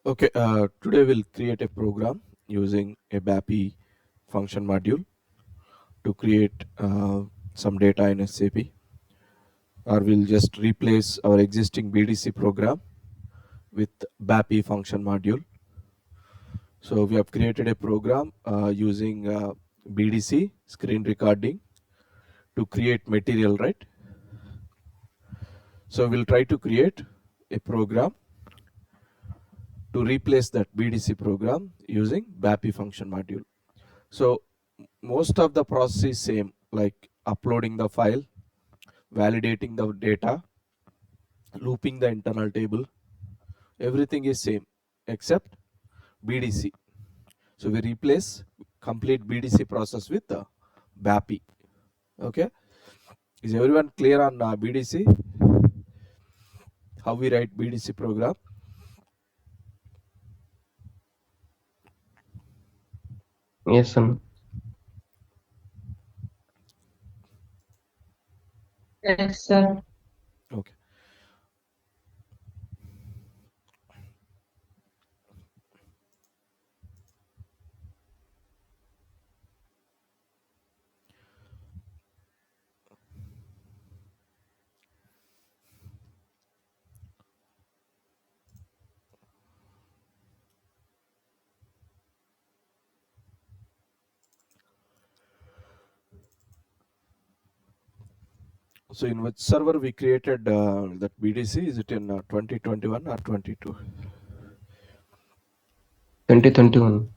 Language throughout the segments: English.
Okay, today we'll create a program using a BAPI function module to create some data in SAP, or we'll just replace our existing BDC program with BAPI function module. So we have created a program using BDC screen recording to create material, right? So we'll try to create a program to replace that BDC program using BAPI function module. So most of the process is same, like uploading the file, validating the data, looping the internal table. Everything is same except BDC. So we replace complete BDC process with the BAPI. Okay, is everyone clear on BDC? How we write BDC program? Yes, sir. Yes, sir. Okay. So in which server we created that BDC? Is it in 2021 or 22? 2021.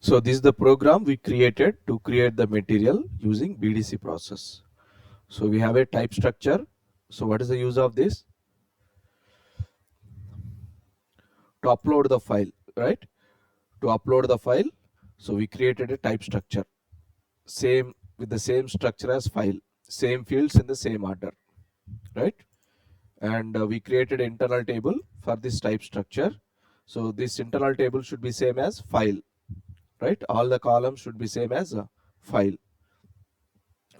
So this is the program we created to create the material using BDC process. So we have a type structure. So what is the use of this? To upload the file, right? To upload the file, so we created a type structure, same with the same structure as file, same fields in the same order, right? And we created an internal table for this type structure. So this internal table should be same as file, right? All the columns should be same as a file.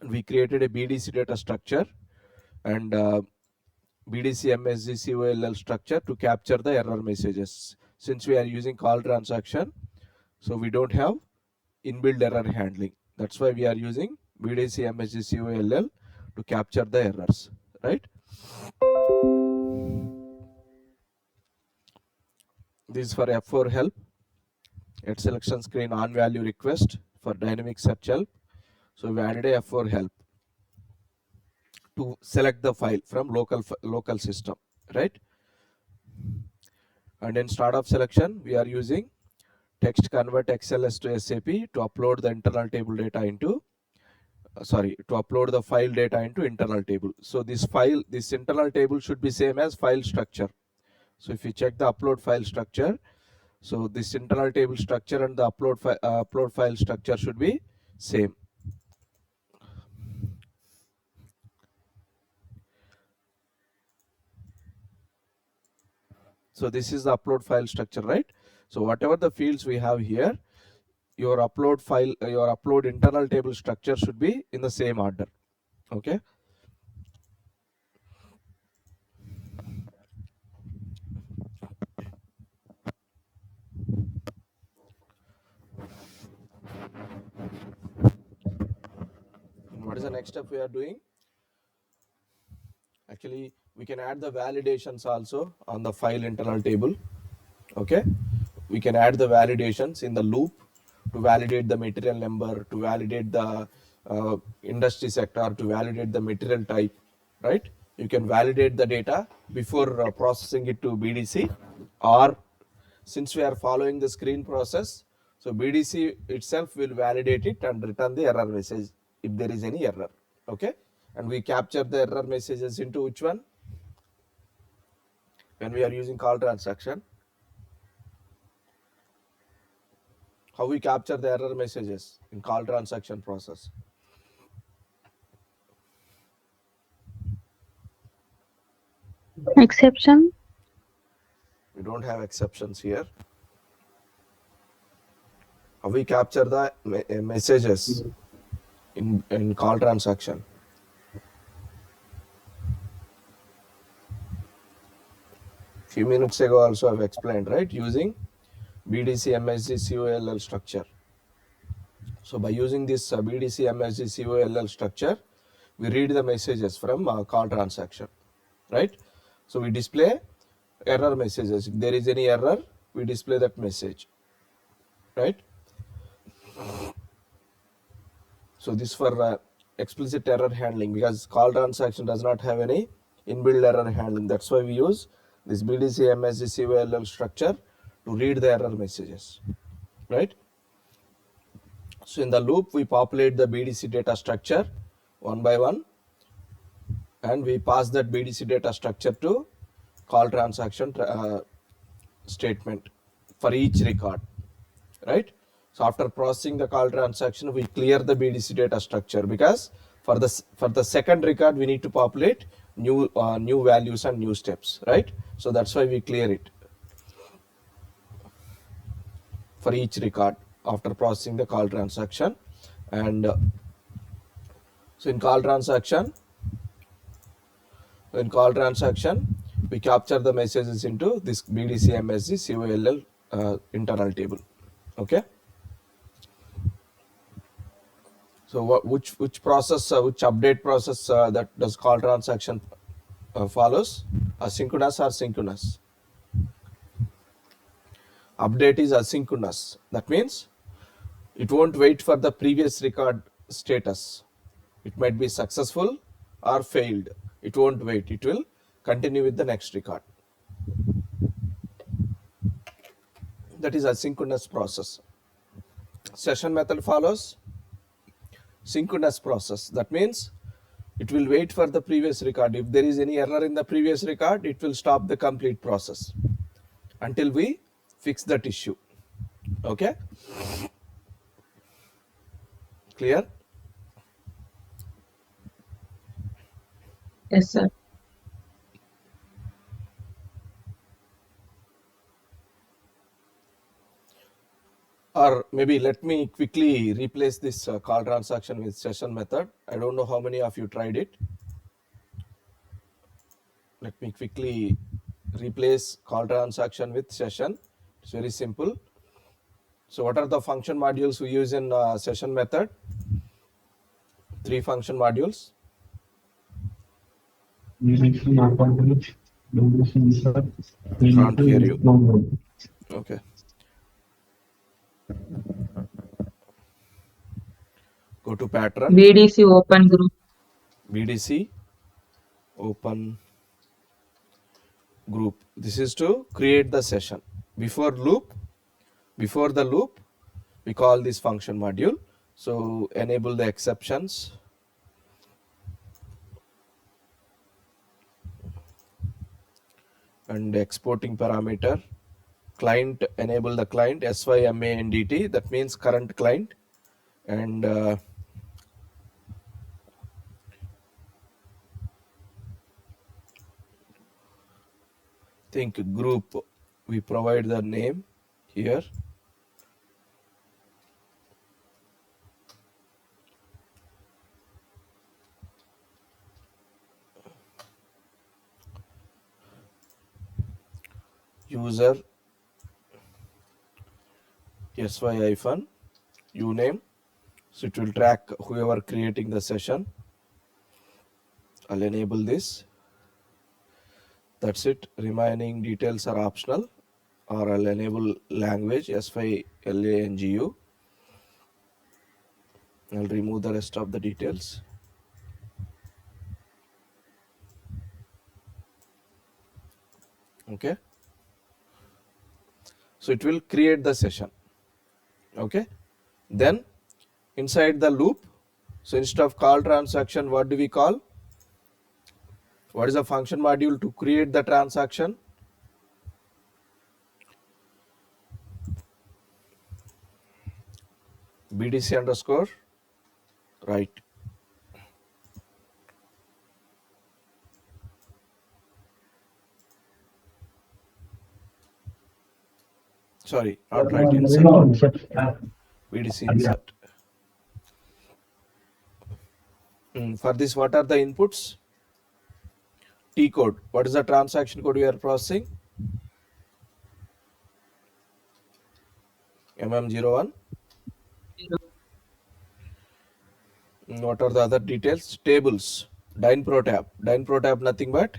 And we created a BDC data structure and BDC MSG structure to capture the error messages. Since we are using call transaction, so we don't have inbuilt error handling. That's why we are using BDC MSG to capture the errors, right? This is for F4 help at selection screen on value request for dynamic search help. So we added a F4 help to select the file from local system, right? And in start of selection, we are using text convert XLS to SAP to upload the internal table data into to upload the file data into internal table. So this internal table should be same as file structure. So if you check the upload file structure, so this internal table structure and the upload file structure should be same. So this is the upload file structure, right? So whatever the fields we have here, your upload internal table structure should be in the same order. Okay. And what is the next step we are doing? Actually, we can add the validations also on the file internal table. Okay, we can add the validations in the loop to validate the material number, to validate the industry sector, to validate the material type, right? You can validate the data before processing it to BDC, or since we are following the screen process, so BDC itself will validate it and return the error message if there is any error. Okay, and we capture the error messages into which one? When we are using call transaction, How we capture the error messages in call transaction process? Exception. We don't have exceptions here. How we capture the messages in call transaction? Few minutes ago also I've explained, right? Using BDC MSG COLL structure. So by using this BDC MSG COLL structure, we read the messages from call transaction, right? So we display error messages. If there is any error, we display that message, right? So this for explicit error handling, because call transaction does not have any inbuilt error handling. That's why we use this BDC MSG COLL structure to read the error messages, right? So in the loop, we populate the BDC data structure one by one, and we pass that BDC data structure to call transaction statement for each record, right? So after processing the call transaction, we clear the BDC data structure, because for the second record we need to populate new values and new steps, right? So that's why we clear it for each record after processing the call transaction. And so in call transaction, we capture the messages into this BDC MSG COLL internal table. Okay. So which process, which update process that does call transaction follows? Asynchronous or synchronous? Update is asynchronous. That means it won't wait for the previous record status. It might be successful or failed. It won't wait. It will continue with the next record. That is asynchronous process. Session method follows synchronous process. That means it will wait for the previous record. If there is any error in the previous record, it will stop the complete process until we fix that issue. Okay, clear? Yes, sir. Or maybe let me quickly replace this call transaction with session method. I don't know how many of you tried it. Let me quickly replace call transaction with session. It's very simple. So what are the function modules we use in session method? 3 function modules. Can't hear you. Okay. Go to pattern. BDC open group. BDC open group. This is to create the session. Before the loop, we call this function module. So enable the exceptions. And exporting parameter. Client, enable the client SYMANDT, that means current client. And think group, we provide the name here. User sy-uname, so it will track whoever creating the session. I'll enable this. That's it. Remaining details are optional, or I'll enable language sylangu. I'll remove the rest of the details. Okay, so it will create the session. Okay, then inside the loop, so instead of call transaction, what do we call? What is the function module to create the transaction? BDC underscore right. Sorry, not right, insert. BDC insert. For this, what are the inputs? T code. What is the transaction code we are processing? MM01. What are the other details? Tables. DynPro tab. DynPro tab nothing but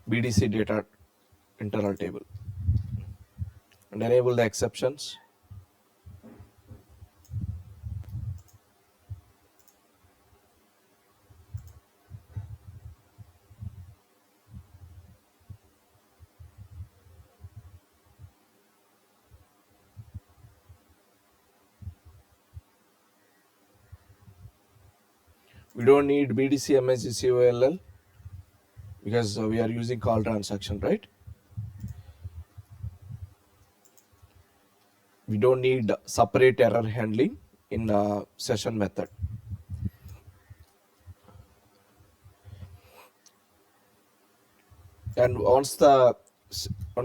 BDC data internal table. And enable the exceptions. We don't need BDC MSGCOLL because we are using call transaction, right? We don't need separate error handling in session method. And once the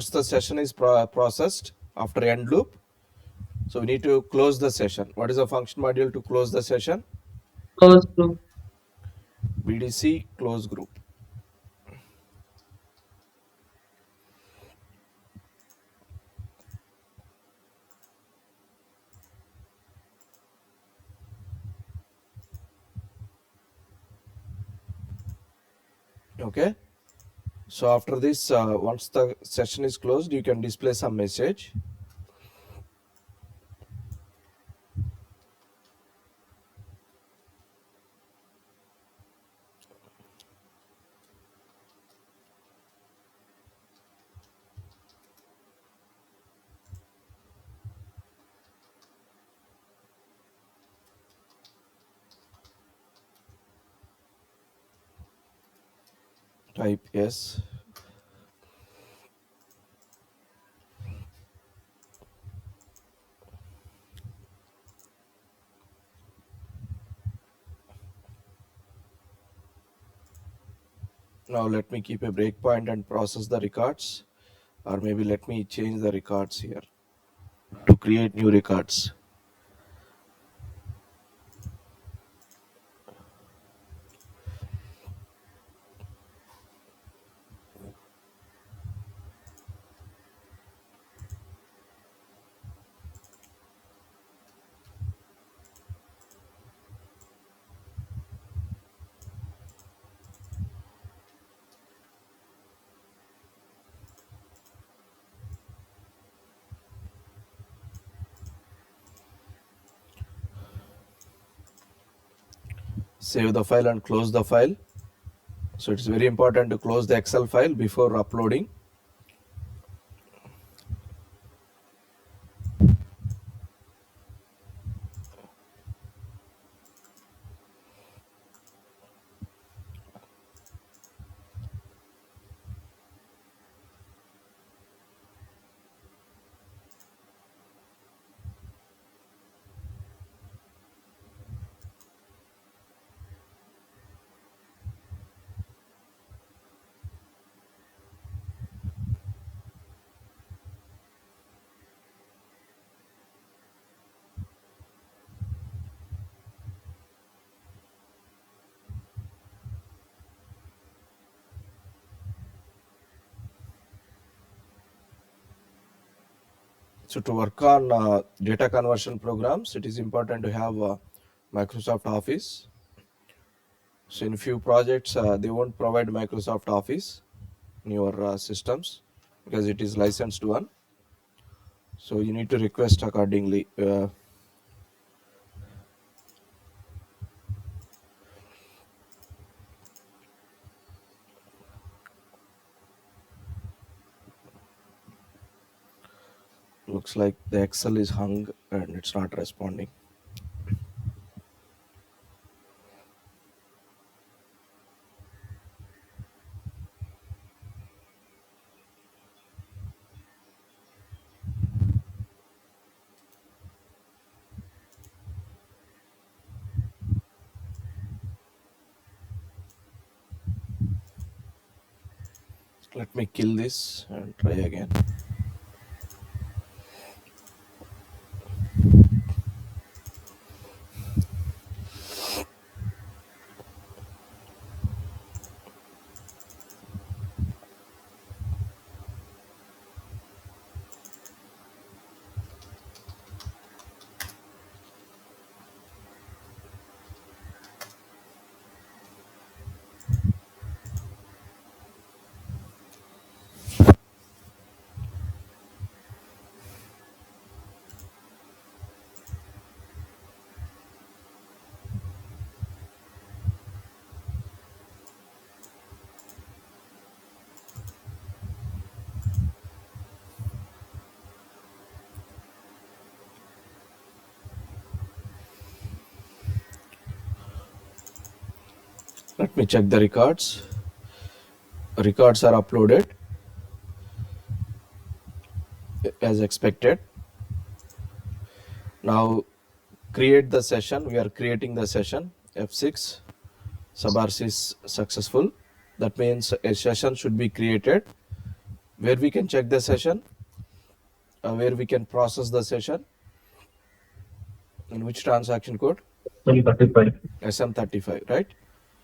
session is processed after end loop, so we need to close the session. What is the function module to close the session? Close group. BDC close group. Okay. So after this, once the session is closed, you can display some message. Type yes. Now let me keep a breakpoint and process the records, or maybe let me change the records here to create new records. Save the file and close the file. So it's very important to close the Excel file before uploading. So to work on data conversion programs, it is important to have Microsoft Office. So in few projects, they won't provide Microsoft Office in your systems because it is licensed one. So you need to request accordingly. Looks like the Excel is hung and it's not responding. Let me kill this and try again. Let me check the records. Records are uploaded as expected. Now create the session. We are creating the session. F6. Subars is successful. That means a session should be created where we can check the session, where we can process the session. In which transaction code? SM35. SM35, right?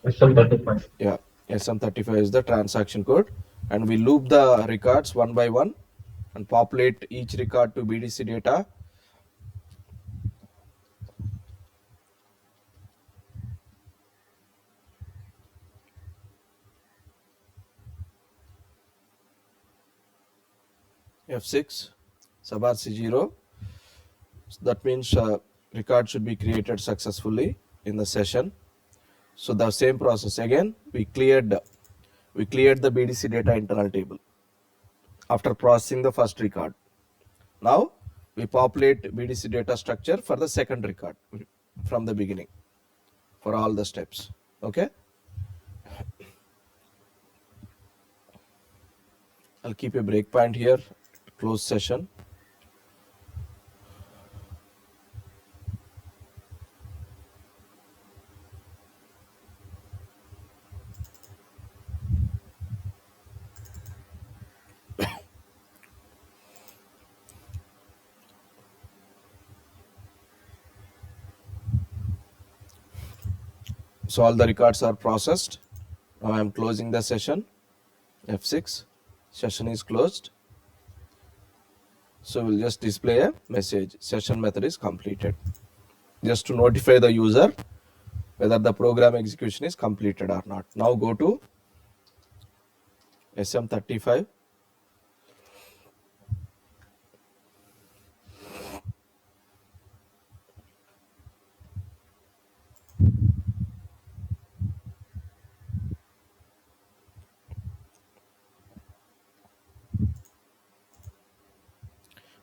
SM35. Yeah, SM35 is the transaction code, and we loop the records one by one and populate each record to BDC data. F6, subar C0. That means record should be created successfully in the session. So the same process again. We cleared the BDC data internal table after processing the first record. Now we populate BDC data structure for the second record from the beginning for all the steps. Okay. I'll keep a breakpoint here, close session. So all the records are processed. Now I am closing the session. F6, session is closed. So we'll just display a message, session method is completed, just to notify the user whether the program execution is completed or not. Now go to SM35.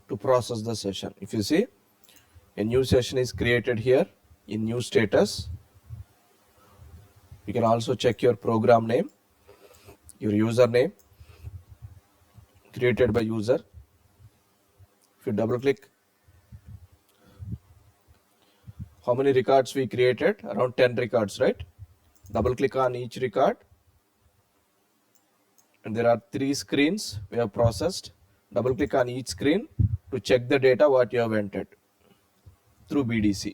To process the session. If you see, a new session is created here in new status. You can also check your program name, your username created by user. If you double click, how many records we created? Around 10 records, right? Double click on each record, and there are 3 screens we have processed. Double click on each screen to check the data what you have entered through BDC.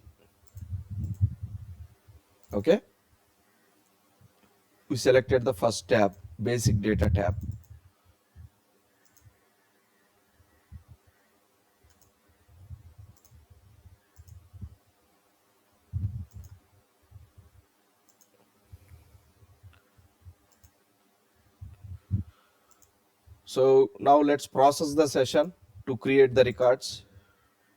Okay. We selected the first tab, basic data tab. So now let's process the session to create the records.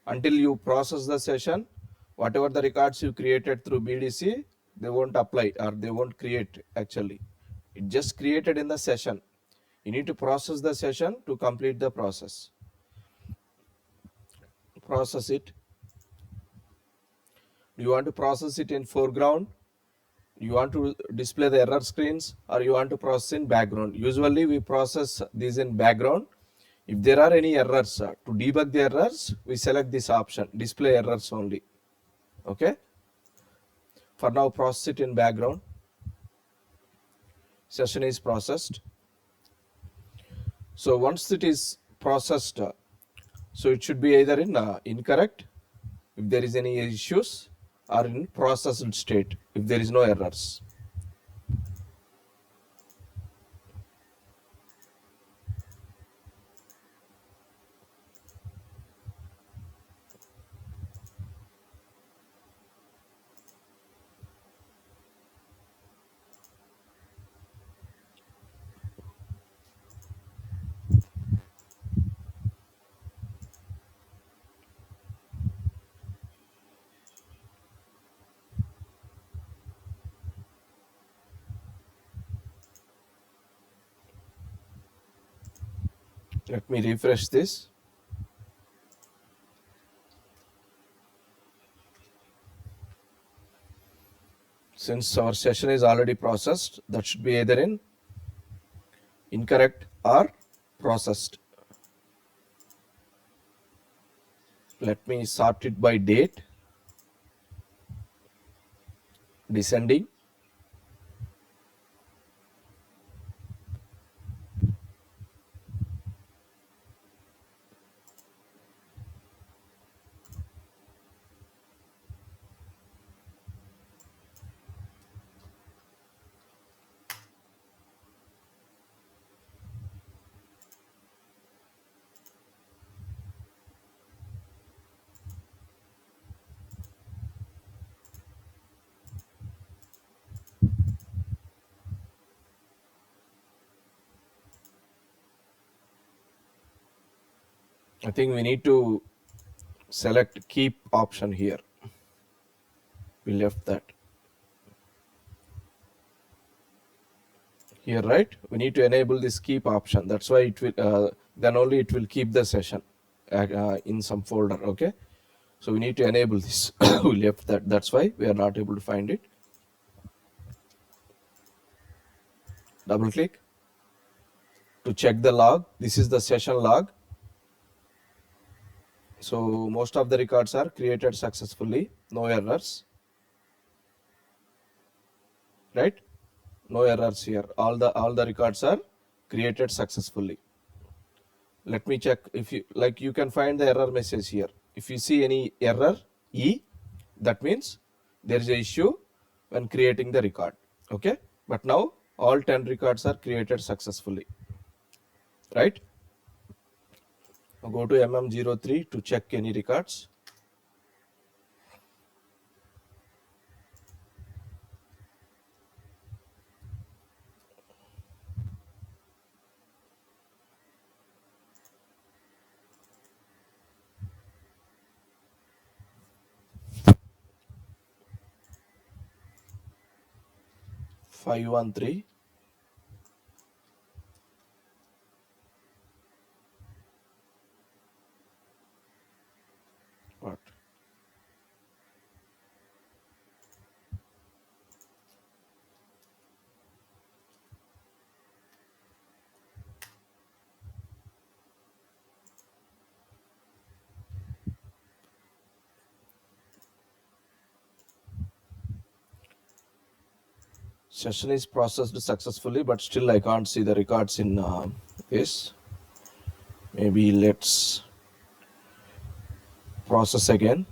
Until you process the session, whatever the records you created through BDC, they won't apply or they won't create actually. It just created in the session. You need to process the session to complete the process. Process it. Do you want to process it in foreground? You want to display the error screens, or you want to process in background? Usually we process these in background. If there are any errors, to debug the errors, we select this option, display errors only. Okay. For now, process it in background. Session is processed. So once it is processed, so it should be either in incorrect if there is any issues, or in processed state if there is no errors. Let me refresh this. Since our session is already processed, that should be either in incorrect or processed. Let me sort it by date, descending. I think we need to select keep option here. We left that here, right? We need to enable this keep option. That's why it will then only it will keep the session in some folder. Okay, so we need to enable this. We left that. That's why we are not able to find it. Double click to check the log. This is the session log. So most of the records are created successfully, no errors, right? No errors here. All the records are created successfully. Let me check if you can find the error message here. If you see any error E, that means there is an issue when creating the record. Okay, but now all 10 records are created successfully, right? Now go to MM03 to check any records. Five one three. What? Session is processed successfully, but still I can't see the records in this. Maybe let's process again.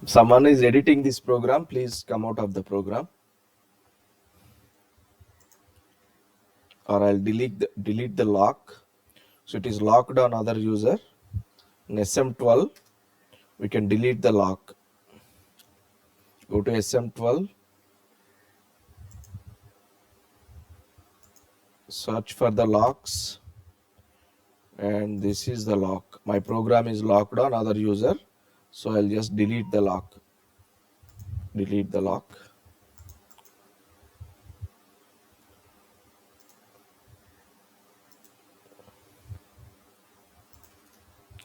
Someone is editing this program, please come out of the program, or I'll delete the lock. So it is locked on other user. In SM12 we can delete the lock. Go to SM12, search for the locks, and this is the lock. My program is locked on other user, so I'll just delete the lock. Delete the lock.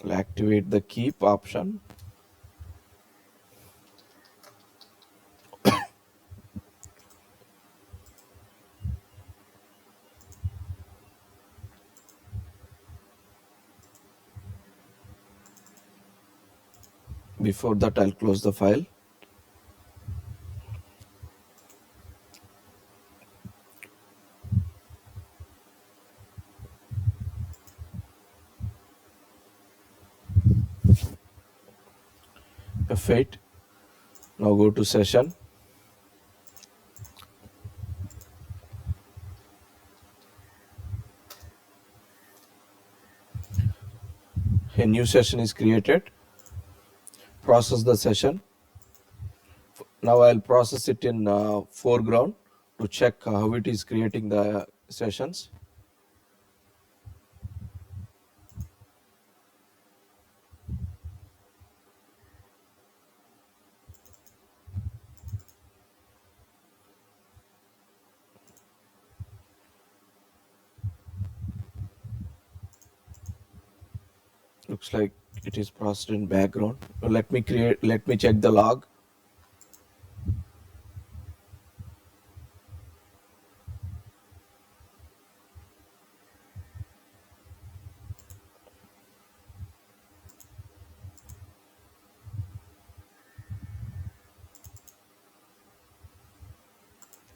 I'll activate the keep option. Before that, I'll close the file. F8. Now go to session. A new session is created. Process the session. Now I'll process it in foreground to check how it is creating the sessions. Looks like it is processed in background. Let me check the log.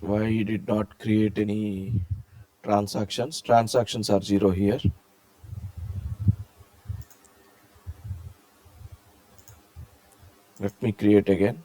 Why it did not create any transactions? Transactions are 0 here. Let me create again.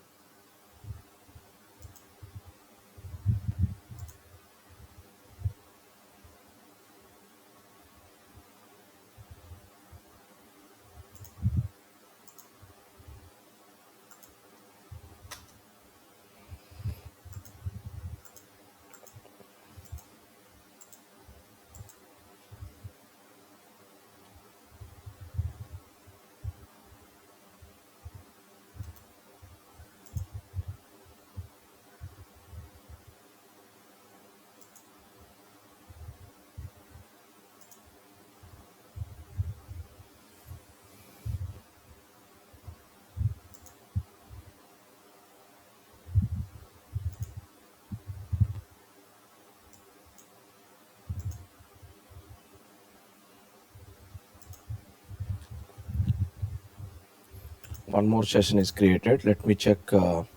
One more session is created. Let me check. This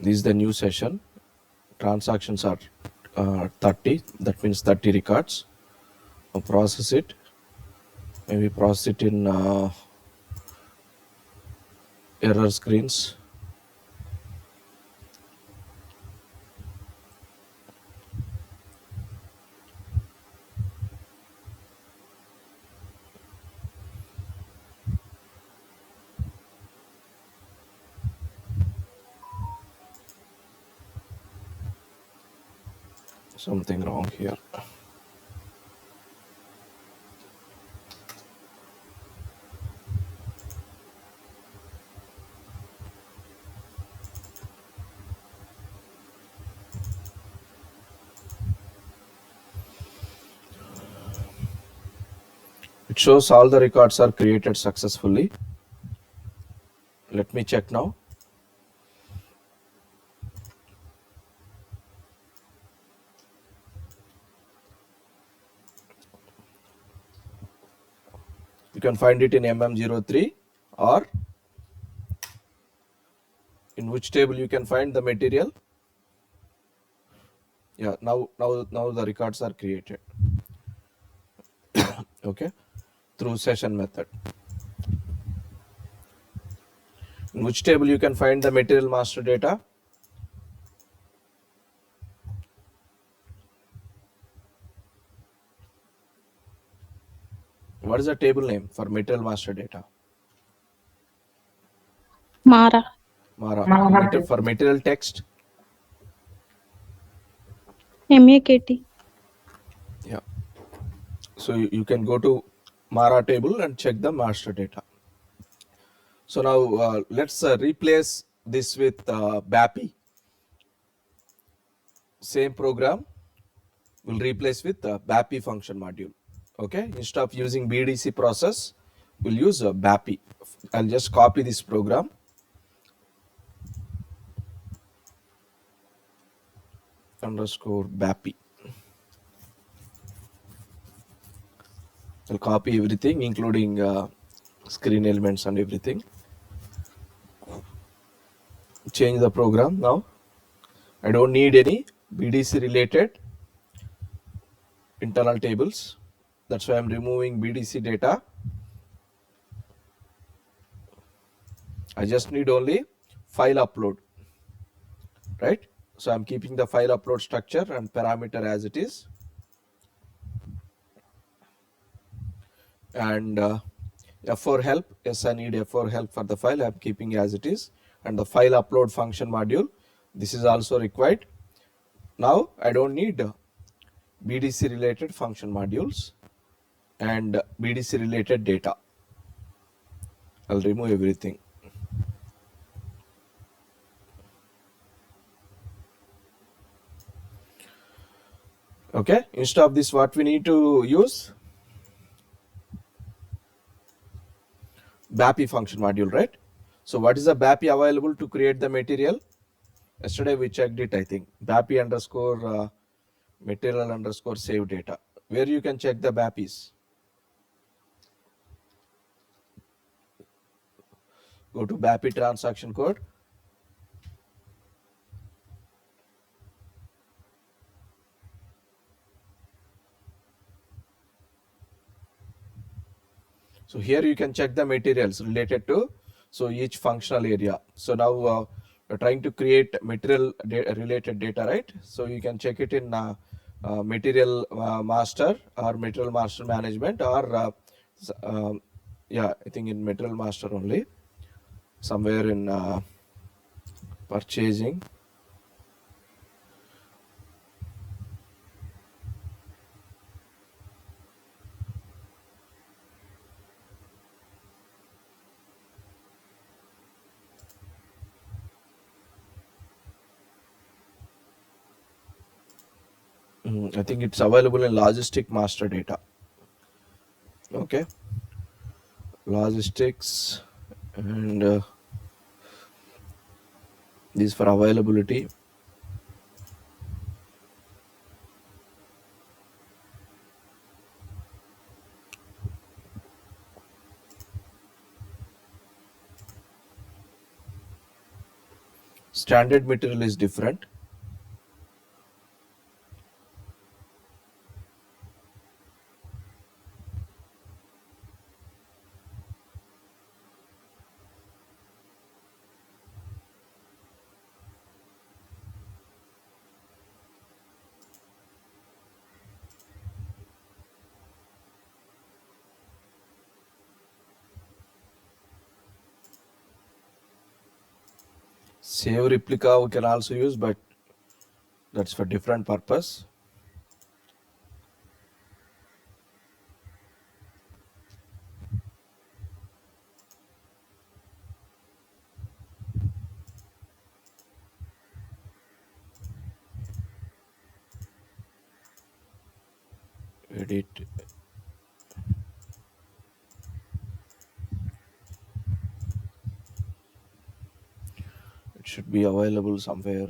is the new session. Transactions are 30. That means 30 records. I'll process it. Maybe process it in error screens. Something wrong here. It shows all the records are created successfully. Let me check now. You can find it in MM03, or in which table you can find the material. Yeah, now the records are created. Okay, through session method. In which table you can find the material master data? What is the table name for material master data? Mara. Mara. For material text? MAKT. Yeah. So you can go to Mara table and check the master data. So now let's replace this with BAPI. Same program will replace with BAPI function module. Okay, instead of using BDC process, we'll use BAPI. I'll just copy this program. _BAPI. I'll copy everything including screen elements and everything. Change the program now. I don't need any BDC related internal tables. That's why I'm removing BDC data. I just need only file upload, right? So I'm keeping the file upload structure and parameter as it is. And F4 help, yes, I need F4 help for the file. I'm keeping as it is. And the file upload function module, this is also required. Now I don't need BDC related function modules and BDC related data. I'll remove everything. Okay, instead of this, what we need to use? BAPI function module, right? So what is the BAPI available to create the material? Yesterday we checked it, I think. BAPI underscore material underscore save data, where you can check the BAPIs. Go to BAPI transaction code. So here you can check the materials related to each functional area. So now we're trying to create material related data, right? So you can check it in material master or material master management, or yeah, I think in material master only, somewhere in purchasing. I think it's available in logistic master data. Okay, logistics, and this for availability. Standard material is different. Save replica we can also use, but that's for different purpose. Edit. It should be available somewhere.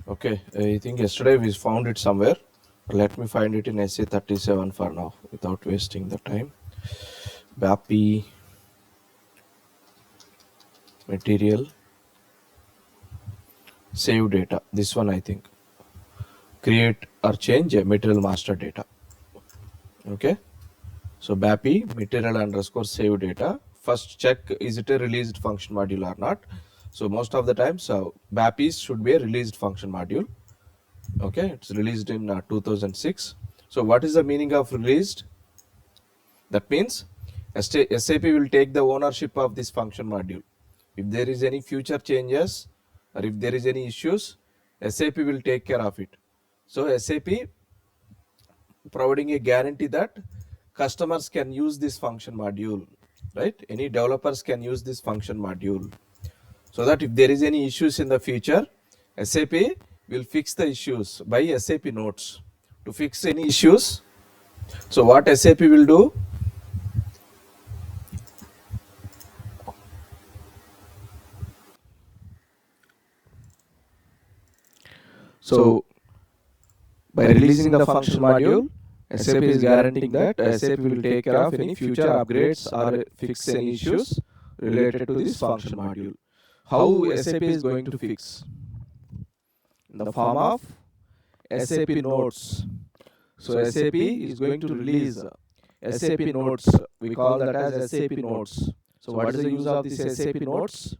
Okay, I think yesterday we found it somewhere. Let me find it in SA37 for now without wasting the time. BAPI material save data. This one I think. Create or change a material master data. Okay. So BAPI material underscore save data. First check, is it a released function module or not? So most of the time, BAPIs should be a released function module. Okay, it's released in 2006. So what is the meaning of released? That means SAP will take the ownership of this function module. If there is any future changes or if there is any issues, SAP will take care of it. So SAP providing a guarantee that customers can use this function module, right? Any developers can use this function module, so that if there is any issues in the future, SAP will fix the issues by SAP notes. To fix any issues, so what SAP will do? So by releasing the function module, SAP is guaranteeing that SAP will take care of any future upgrades or fix any issues related to this function module. How SAP is going to fix? In the form of SAP notes. So SAP is going to release SAP notes. We call that as SAP notes. So what is the use of this SAP notes?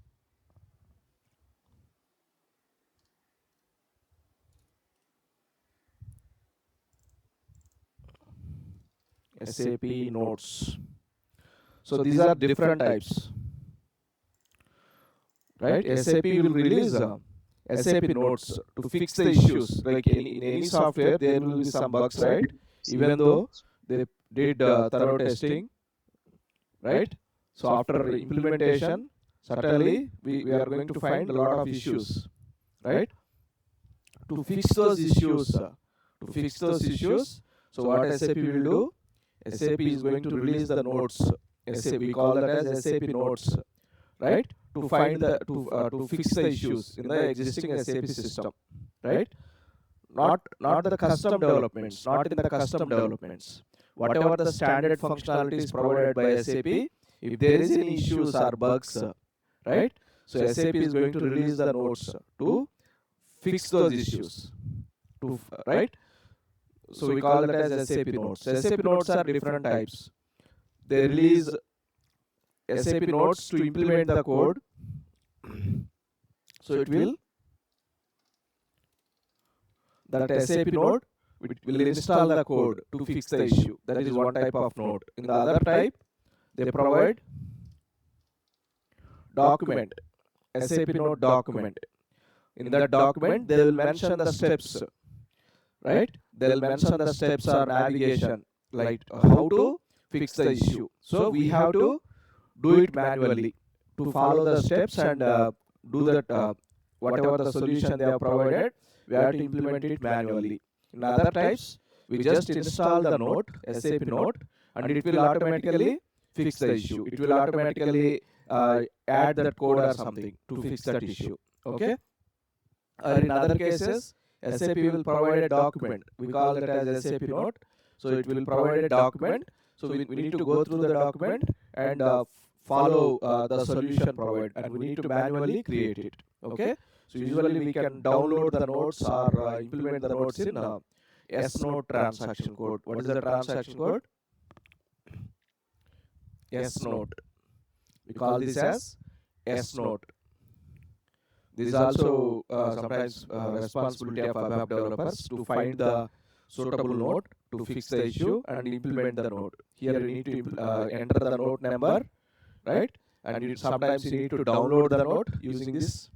SAP notes. So these are different types, right? SAP will release SAP notes to fix the issues. Like in any software, there will be some bugs, right? Even though they did thorough testing, right? So after implementation, certainly we are going to find a lot of issues, right? To fix those issues, so what SAP will do? SAP is going to release the notes. We call that as SAP notes, right? To find the to fix the issues in the existing SAP system, right? Not the custom developments, not in the custom developments. Whatever the standard functionalities provided by SAP, if there is any issues or bugs, right? So SAP is going to release the notes to fix those issues, right? So we call it as SAP notes. SAP notes are different types. They release SAP notes to implement the code. So it will, that SAP node will install the code to fix the issue. That is one type of node. In the other type, they provide document, SAP node document. In that document, they will mention the steps, right? They will mention the steps or navigation, like how to fix the issue. So we have to do it manually. To follow the steps and do that, whatever the solution they have provided, we have to implement it manually. In other types, we just install the node, SAP node, and it will automatically fix the issue. It will automatically add that code or something to fix that issue. Okay? Or in other cases, SAP will provide a document. We call it as SAP node. So it will provide a document. So we need to go through the document and follow the solution provided, and we need to manually create it. Okay? So usually we can download the nodes or implement the nodes in S node transaction code. What is the transaction code? S node. We call this as S node. This is also sometimes responsibility of web developers to find the suitable node to fix the issue and implement the node. Here you need to enter the node number, right? And sometimes you need to download the node using this.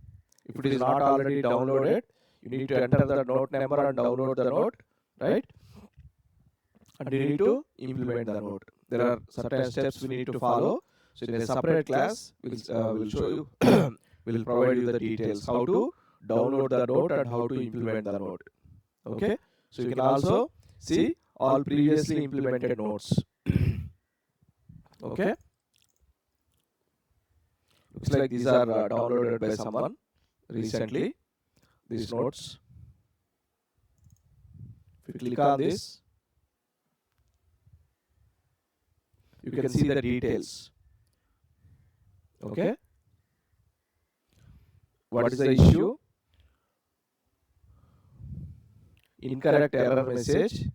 If it is not already downloaded, you need to enter the node number and download the node, right? And you need to implement the node. There are certain steps we need to follow. So in a separate class, we'll show you, we'll provide you the details how to download the node and how to implement the node. Okay? So you can also see all previously implemented nodes. Okay? Looks like these are downloaded by someone recently, these nodes. If you click on this, you can see the details. Okay? What is the issue? Incorrect error message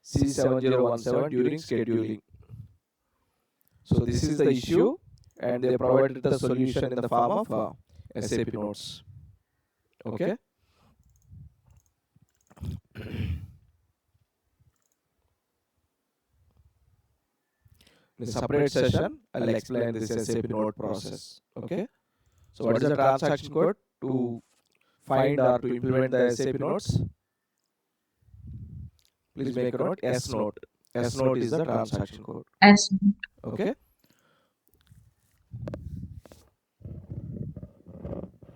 C7017 during scheduling. So this is the issue, and they provided the solution in the form of SAP notes. Okay? in a separate session, I'll explain this SAP node process. Okay. So what is the transaction code to find or to implement the SAP nodes? Please make a note. S node. S node is the transaction code. S. Okay.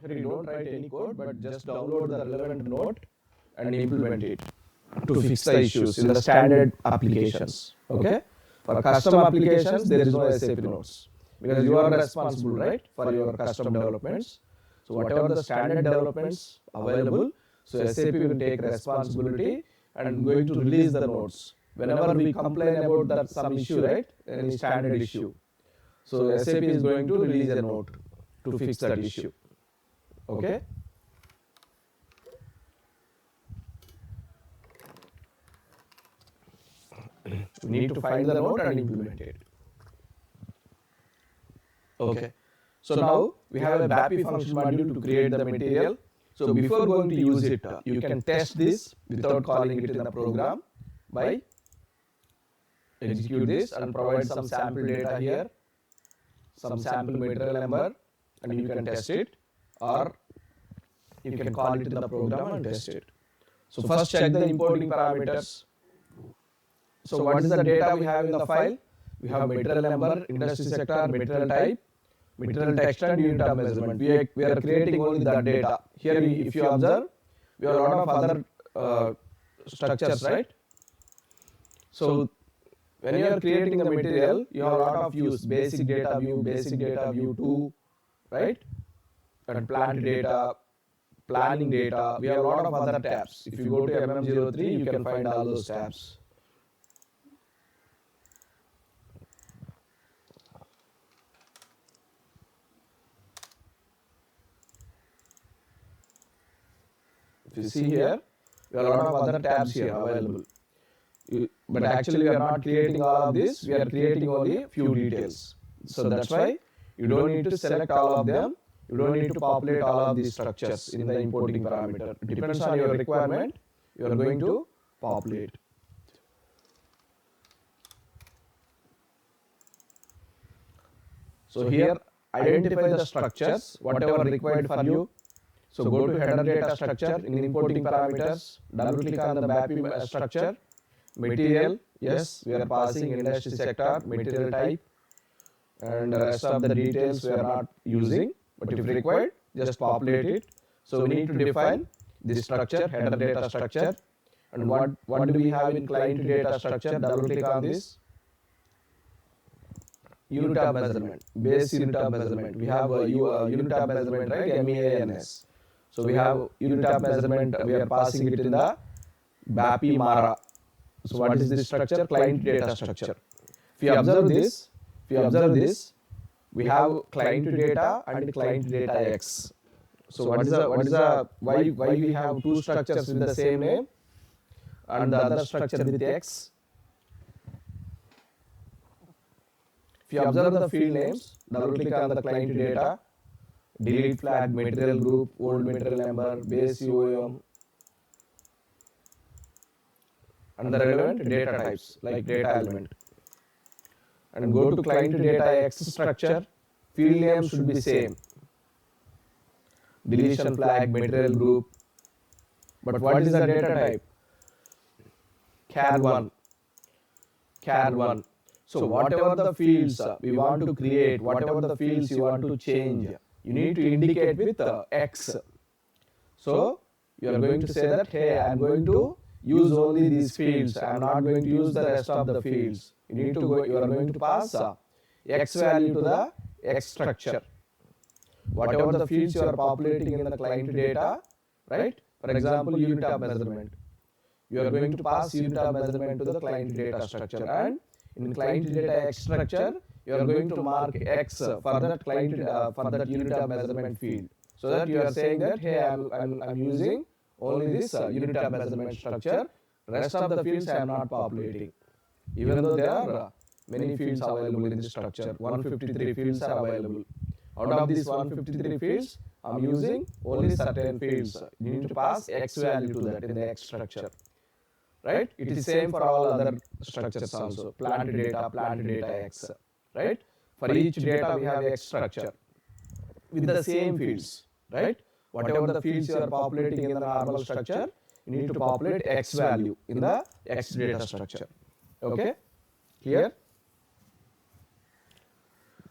Here you don't write any code, but just download the relevant node and implement it to fix the issues in the standard applications. Okay. For custom applications, there is no SAP nodes because you are responsible, right, for your custom developments. So whatever the standard developments available, so SAP will take responsibility and going to release the nodes whenever we complain about that some issue, right, any standard issue. So SAP is going to release a node to fix that issue. Okay. We need to find the node and implement it. Okay. So now we have a BAPI function module to create the material. So before going to use it, you can test this without calling it in the program by execute this and provide some sample data here, some sample material number, and you can test it, or you can call it in the program and test it. So first check the importing parameters. So what is the data we have in the file? We have material number, industry sector, material type, material text and unit of measurement. We are creating only that data. Here if you observe, we have a lot of other structures, right? So when you are creating the material, you have a lot of views, basic data view 2, right? And plant data, planning data. We have a lot of other tabs. If you go to MM03, you can find all those tabs. If you see here, we have a lot of other tabs here available. But actually we are not creating all of this, we are creating only few details. So that's why you don't need to select all of them, you don't need to populate all of these structures in the importing parameter. It depends on your requirement, you are going to populate. So here identify the structures, whatever required for you. So go to header data structure in importing parameters, double click on the BAPI structure, material, yes, we are passing industry sector, material type, and the rest of the details we are not using, but if required, just populate it. So we need to define this structure, header data structure, and what do we have in client data structure, double click on this, unit of measurement, base unit of measurement. We have a unit of measurement, right, MEANS. So we have unit of measurement, we are passing it in the BAPI Mara. So what is this structure? Client data structure. If you observe this, we have client data and client data X. So why we have two structures with the same name and the other structure with X? If you observe the field names, double click on the client data, delete flag, material group, old material number, base UOM, and the relevant data types like data element. And go to client data X structure, field name should be same. Deletion flag, material group. But what is the data type? CAR1. So whatever the fields we want to create, whatever the fields you want to change, you need to indicate with X. So you are going to say that, hey, I am going to use only these fields, I am not going to use the rest of the fields. You are going to pass X value to the X structure. Whatever the fields you are populating in the client data, right? For example, unit of measurement. You are going to pass unit of measurement to the client data structure, and in client data X structure, you are going to mark X for that client for that unit of measurement field. So that you are saying that, hey, I'm using only this unit of measurement structure. Rest of the fields I am not populating. Even though there are many fields available in this structure, 153 fields are available. Out of these 153 fields, I am using only certain fields. You need to pass X value to that in the X structure. right? It is same for all other structures also. Plant data X, right? For each data we have X structure with the same fields, right? Whatever the fields you are populating in the normal structure, you need to populate X value in the X data structure. Okay, clear?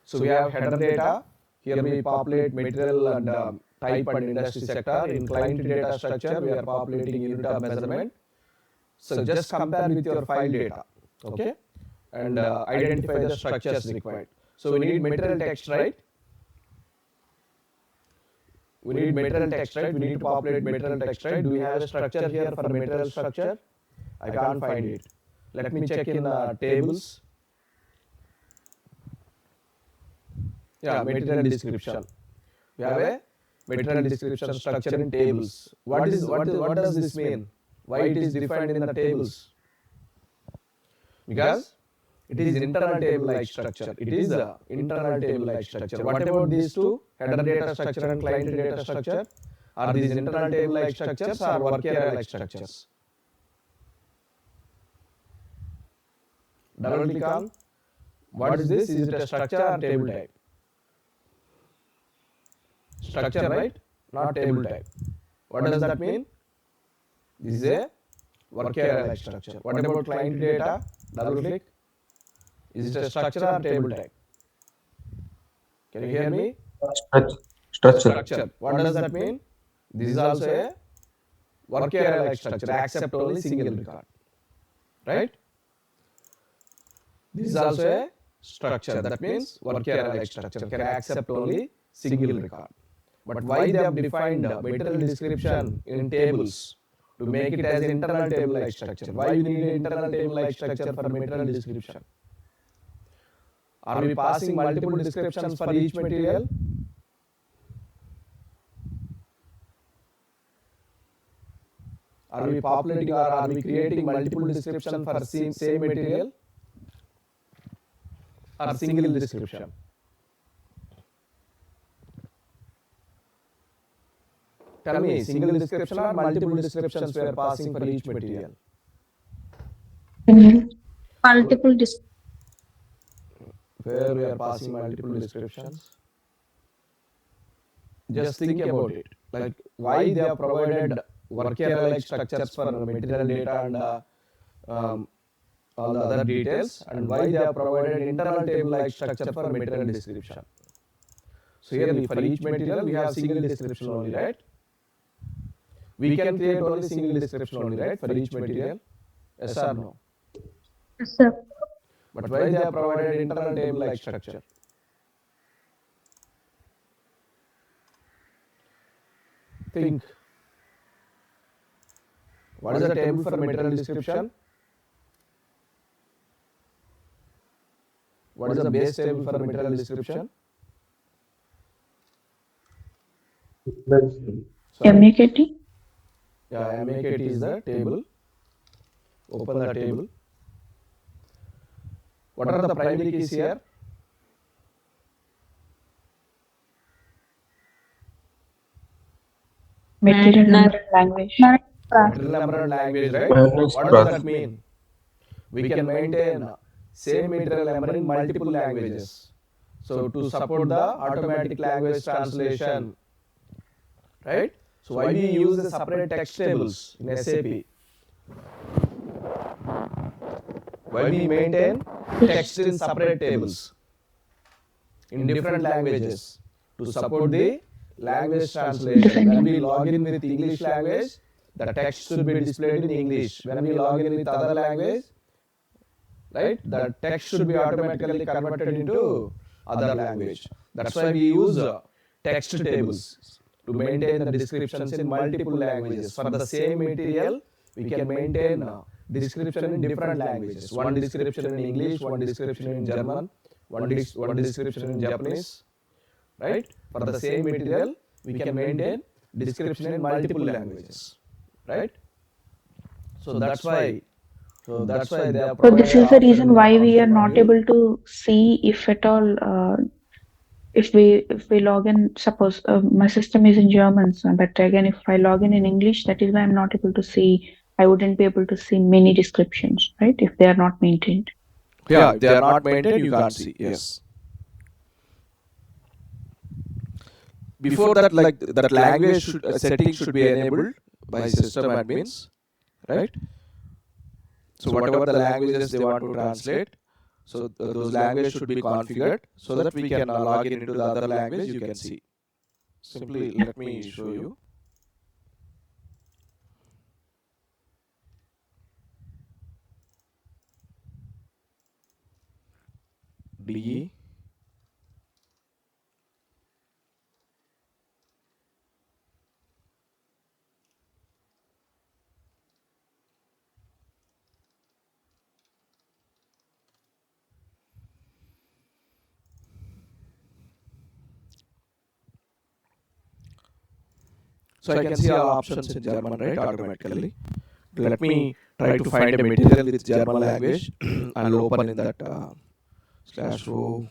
So we have header data. Here we populate material and type and industry sector. In client data structure, we are populating unit of measurement. So just compare with your file data, okay, and identify the structures required. So we need material text, right? We need material text, right? We need to populate material text, right? Do we have a structure here for material structure? I can't find it. Let me check in tables. Yeah, material description. We have a material description structure in tables. What does this mean? Why it is defined in the tables? Because it is internal table like structure. It is a internal table like structure. What about these two, header data structure and client data structure? Are these internal table like structures or work area like structures? Double click on. What is this? Is it a structure or table type? Structure, right? Not table type. What does that mean? This is a work area like structure. What about client data? Double click. Is it a structure or table type? Can you hear me? Structure. What does that mean? This is also a work area like structure, accept only single record, right? This is also a structure. That means work area like structure can accept only single record. But why they have defined material description in tables to make it as internal table like structure? Why you need an internal table like structure for material description? Are we passing multiple descriptions for each material? Are we populating or are we creating multiple description for same material or single description? Tell me, single description or multiple descriptions we are passing for each material? Multiple dis- Where we are passing multiple descriptions? Just think about it. Like why they have provided work area like structures for material data and all the other details, and why they have provided internal table like structure for material description. So here for each material we have single description only, right? We can create only single description only, right, for each material? Yes or no? Yes, sir. But why they have provided internal table like structure? Think. What is the table for material description? What is the base table for material description? Sorry? MAKT. Yeah, MAKT is the table. Open the table. What are the primary keys here? Material number language. Material number and language, right? What does that mean? We can maintain same material number in multiple languages. So to support the automatic language translation, right? So why we use the separate text tables in SAP? Why we maintain text in separate tables in different languages to support the language translation. When we log in with English language, the text should be displayed in English. When we log in with other language, right, the text should be automatically converted into other language. That's why we use text tables to maintain the descriptions in multiple languages. For the same material, we can maintain description in different languages. One description in English, one description in German, one description in Japanese, right? For the same material, we can maintain description in multiple languages, right? So that's why they are So this is the reason why we are option not module. able to see if at all if we log in. Suppose my system is in German, so, but again if I log in English, that is why I'm not able to see I wouldn't be able to see many descriptions, right? If they are not maintained. Yeah, if they are not maintained, you can't see. Yes. Before that, like that language setting should be enabled by system admins, right? So whatever the languages they want to translate, so those languages should be configured so that we can log in into the other language. You can see. Simply let me show you. DE. So I can see all options in German, right, automatically. Let me try to find a material with German language. I'll open in that slash row.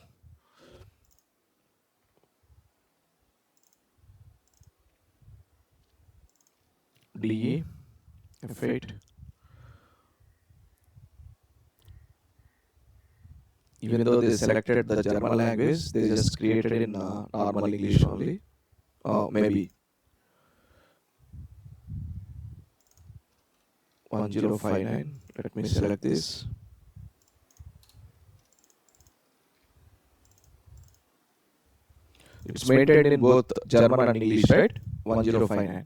DE F8. Even though they selected the German language, they just created in normal English only. Maybe 1059. Let me select this. It's maintained in both German and English, right? 1059.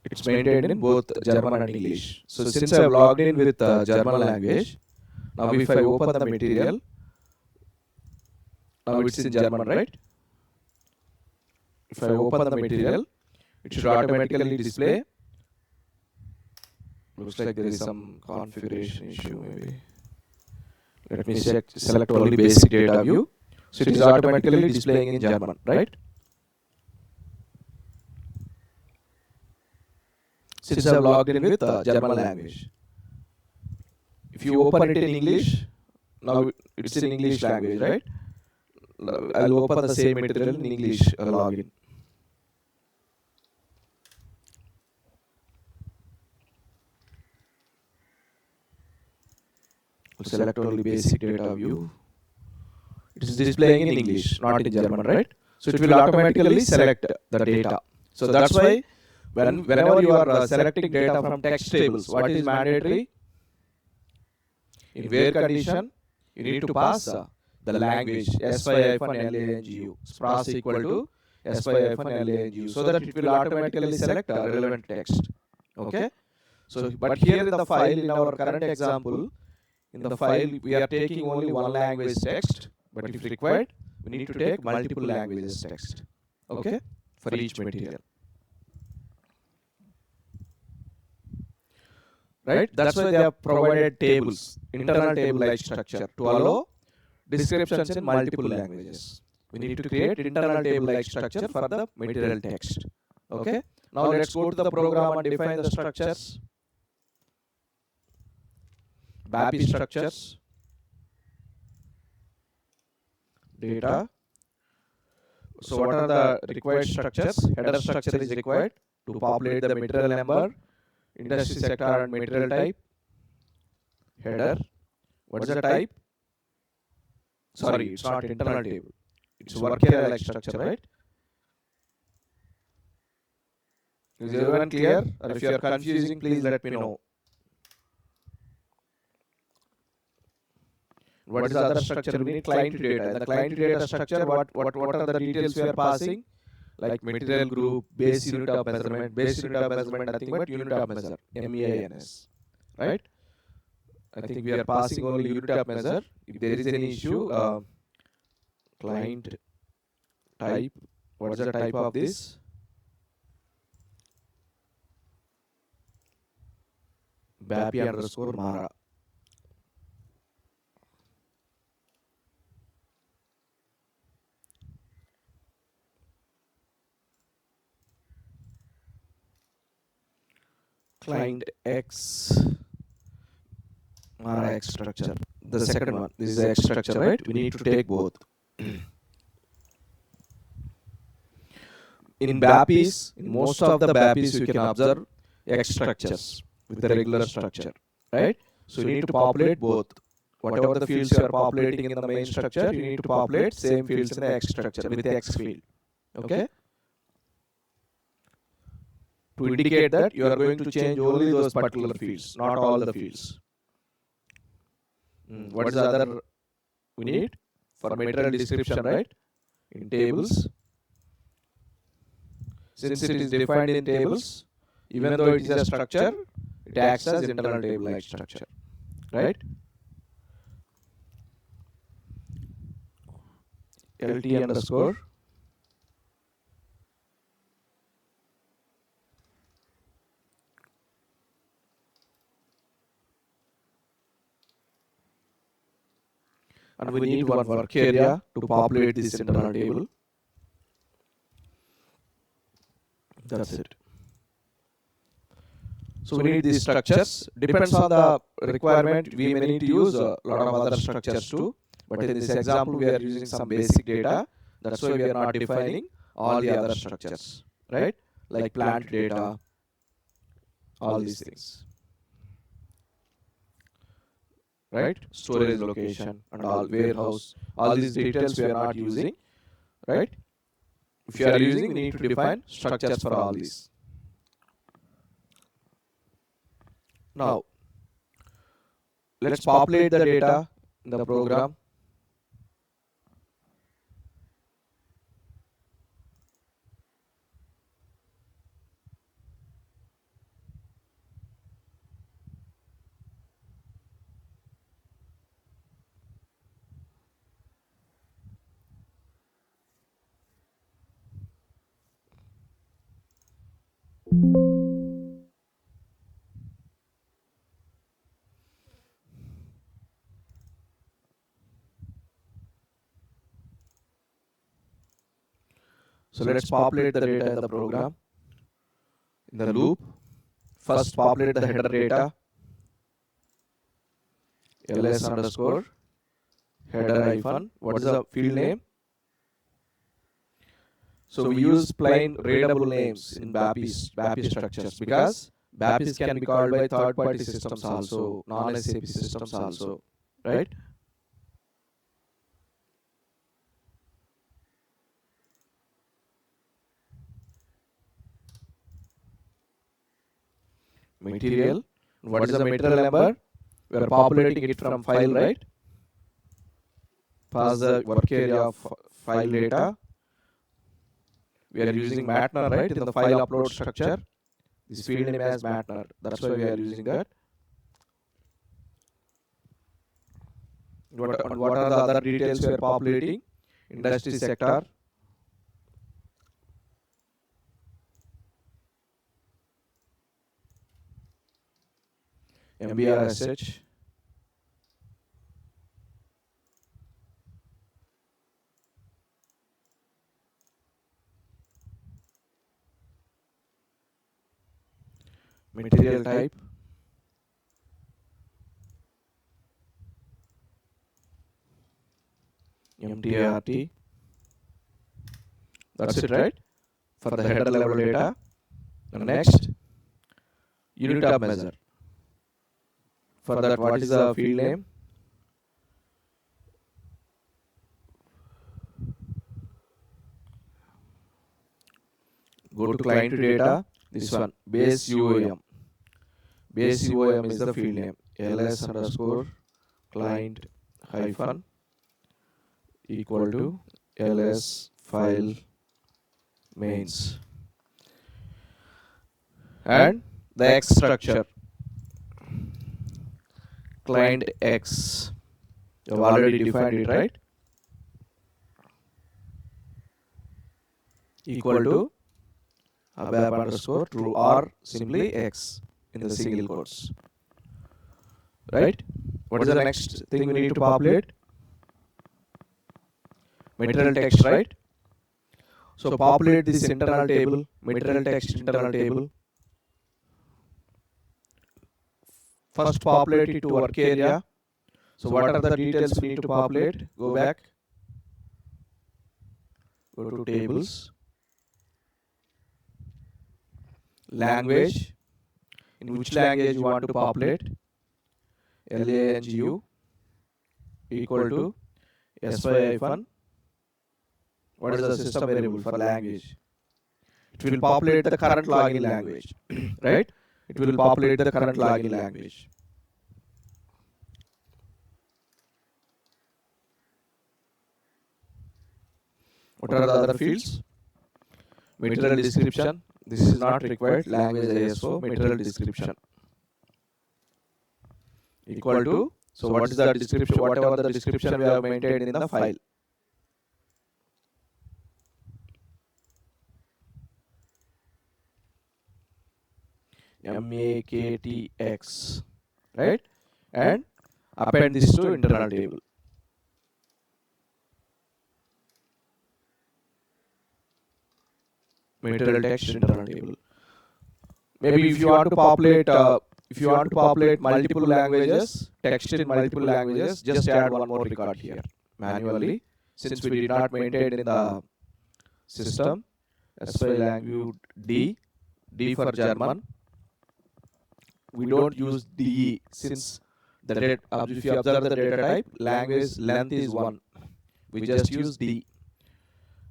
It's maintained in both German and English. So since I've logged in with German language, now if I open the material, now it's in German, right? If I open the material, it should automatically display. Looks like there is some configuration issue maybe. Let me select only basic data view. So it is automatically displaying in German, right? Since I've logged in with German language. If you open it in English, now it's in English language, right? I'll open the same material in English login. We'll select only basic data view. It is displaying in English, not in German, right? So it will automatically select the data. So that's why whenever you are selecting data from text tables, what is mandatory? In where condition, you need to pass the language sy-langu, pras equal to sy-langu, so that it will automatically select relevant text. Okay. So, but here in the file, in our current example, in the file we are taking only one language text, but if required, we need to take multiple languages text. Okay, for each material. Right? That's why they have provided tables, internal table-like structure to allow descriptions in multiple languages. We need to create internal table-like structure for the material text. Okay. Now let's go to the program and define the structures. BAPI structures. Data. So what are the required structures? Header structure is required to populate the material number, industry sector and material type. Header. What is the type? Sorry, it's not internal table. It's work area like structure, right? Is everyone clear? Or if you are confusing, please let me know. What is the other structure? We need client data. In the client data structure, what are the details we are passing? Like material group, base unit of measurement, nothing but unit of measure, MEINS, right? I think we are passing only unit of measure. If there is any issue, client type, what is the type of this? BAPI underscore Mara. Client X Mara X structure. The second one. This is the X structure, right? We need to take both. in BAPIs, in most of the BAPIs, you can observe X structures with the regular structure, right? So you need to populate both. Whatever the fields you are populating in the main structure, you need to populate same fields in the X structure with the X field. Okay? To indicate that you are going to change only those particular fields, not all the fields. What is the other we need? For material description, right? In tables. Since it is defined in tables, even though it is a structure, it acts as internal table like structure, right? LT underscore and we need one work area to populate this internal table. That's it. So we need these structures. Depends on the requirement. We may need to use a lot of other structures too. But in this example, we are using some basic data. That's why we are not defining all the other structures, right? Like plant data, all these things, right? Storage location and all, warehouse, all these details we are not using, right? If you are using, we need to define structures for all these. Now, let's populate the data in the program. So let's populate the data in the program. In the loop, first populate the header data, ls underscore header hyphen. What is the field name? So we use plain readable names in BAPI structures because BAPIs can be called by third-party systems also, non-SAP systems also, right? Material. What is the material number? We are populating it from file, right? Pass the work area of file data. We are using Matner, right? In the file upload structure, this field name as Matner. That's why we are using that. What are the other details we are populating? Industry sector. MBRSH. Material type. MTRT. That's it, right? For the header level data. And next, unit of measure. For that, what is the field name? Go to client data. This one, base UOM. Base UOM is the field name. ls underscore client hyphen equal to ls file mains. And the X structure. Client X. You have already defined it, right? Equal to BAP underscore true or simply X in the single quotes. Right? What is the next thing we need to populate? Material text, right? So populate this internal table, material text internal table. First populate it to work area. So what are the details we need to populate? Go back. Go to tables. language, in which language you want to populate, langu equal to sy hyphen, what is the system variable for language? It will populate the current login language, right? It will populate the current login language. What are the other fields? Material description. This is not required. Language ISO. Material description equal to. So what is the description? Whatever the description we have maintained in the file. MAKTX, right? And append this to internal table. Material text internal table. Maybe if you want to populate multiple languages, text in multiple languages, just add one more record here manually. Since we did not maintain in the system, SY language D for German. We don't use DE since the data, if you observe the data type, language length is 1. We just use D.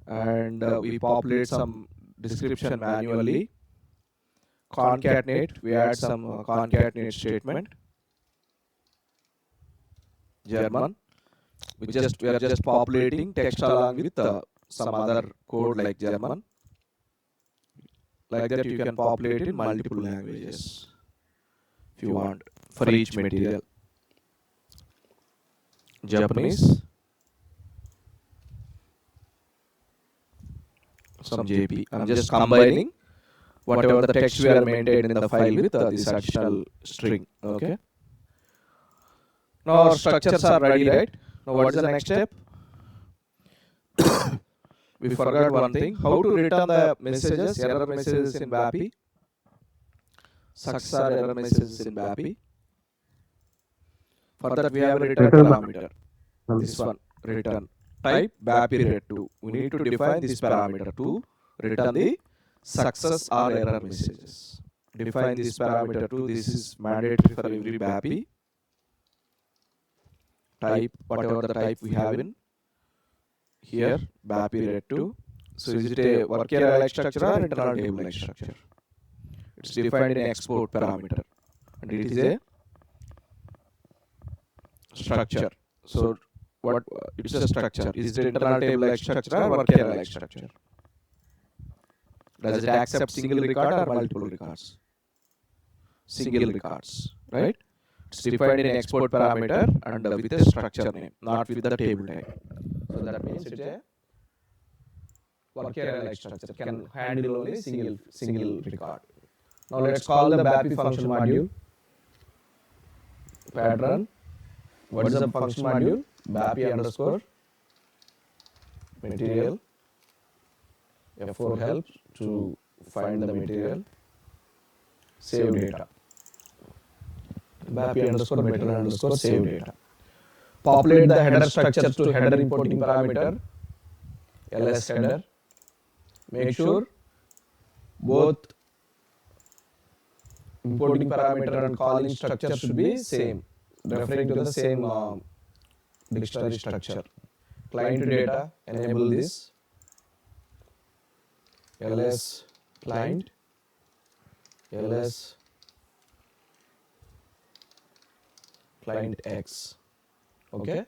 And we populate some description manually. Concatenate, we add some concatenate statement. German, we are just populating text along with some other code like German. Like that you can populate in multiple languages if you want for each material. Japanese, some JP. I'm just combining whatever the text we are maintained in the file with this additional string. Okay. Now our structures are ready, right? Now what is the next step? We forgot one thing. How to return the messages, error messages in BAPI. Success or error messages in BAPI. For that we have a return parameter. This one, return. Type BAPI ret2. We need to define this parameter to return the success or error messages. Define this parameter to. This is mandatory for every BAPI. Type whatever the type we have in here, BAPI ret2. So is it a work area like structure or internal table like structure? It's defined in export parameter, and it is a structure. So what it's a structure. Is it internal table like structure or work area like structure? Does it accept single record or multiple records? Single records, right? It's defined in export parameter and with a structure name, not with the table type. So that means it's a work area like structure, can handle only single record. Now let's call the BAPI function module. Pattern. What is the function module? BAPI underscore material. F4 helps to find the material. Save data. BAPI underscore material underscore save data. Populate the header structures to header importing parameter. LS header. Make sure both importing parameter and calling structure should be same, referring to the same dictionary structure. Client data, enable this. LS client, LS client X. Okay.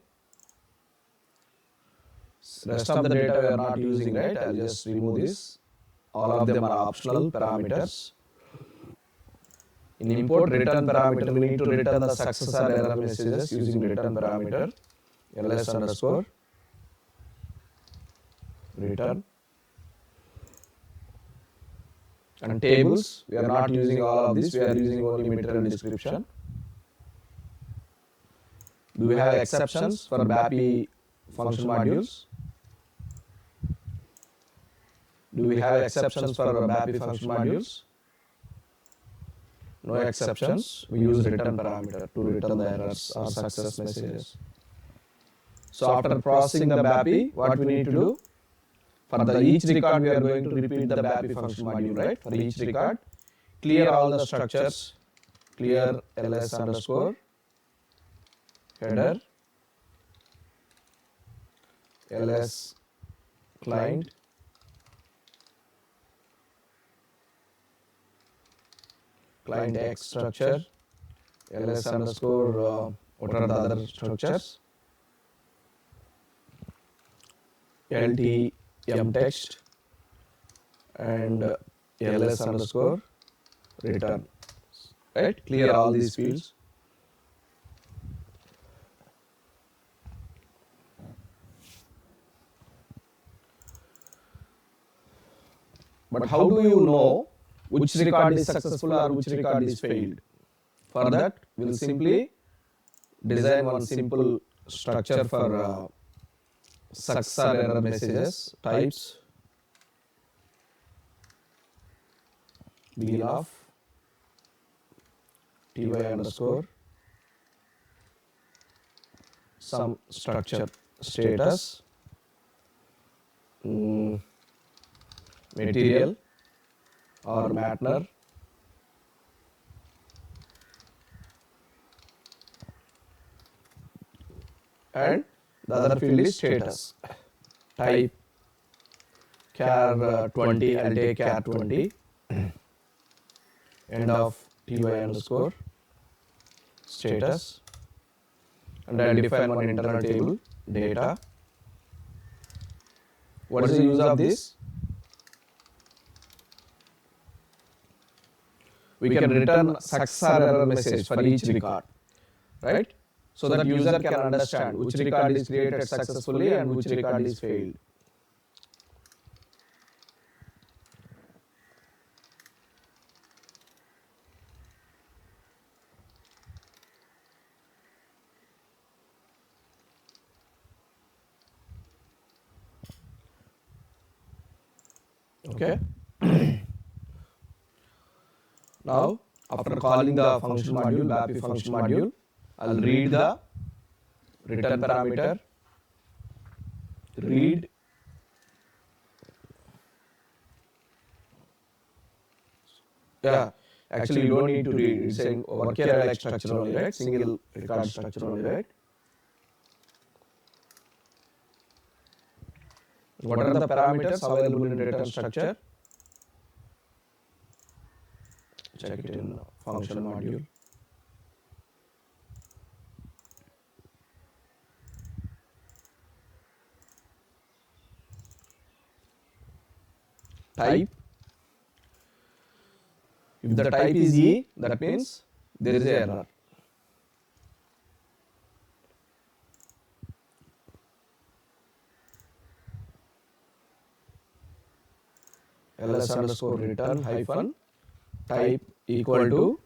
Rest of the data we are not using, right? I'll just remove this. All of them are optional parameters. In import return parameter, we need to return the success or error messages using return parameter. LS underscore return. And tables, we are not using all of this, we are using only material description. Do we have exceptions for BAPI function modules? Do we have exceptions for BAPI function modules? No exceptions. We use return parameter to return the errors or success messages. So after processing the BAPI, what we need to do? For each record, we are going to repeat the BAPI function module, right? For each record, clear all the structures, clear ls underscore header ls client client x structure ls underscore what are the other structures, lt mtext and ls underscore return, right? Clear all these fields. But how do you know which record is successful or which record is failed? For that, we'll simply design one simple structure for success or error messages types. Begin of ty underscore some structure status material or matter and the other field is status. Type char 20, I'll take char 20 end of ty underscore status and I'll define one internal table data. What is the use of this? We can return success or error message for each record, right? So that user can understand which record is created successfully and which record is failed. Okay. Now, after calling the function module, BAPI function module, I'll read the return parameter, read actually you don't need to read, it's saying work area like structure only, right? Single record structure only, right? What are the parameters available in return structure? Check it in function module. Type. If the type is E, that means there is an error. ls underscore return hyphen type equal to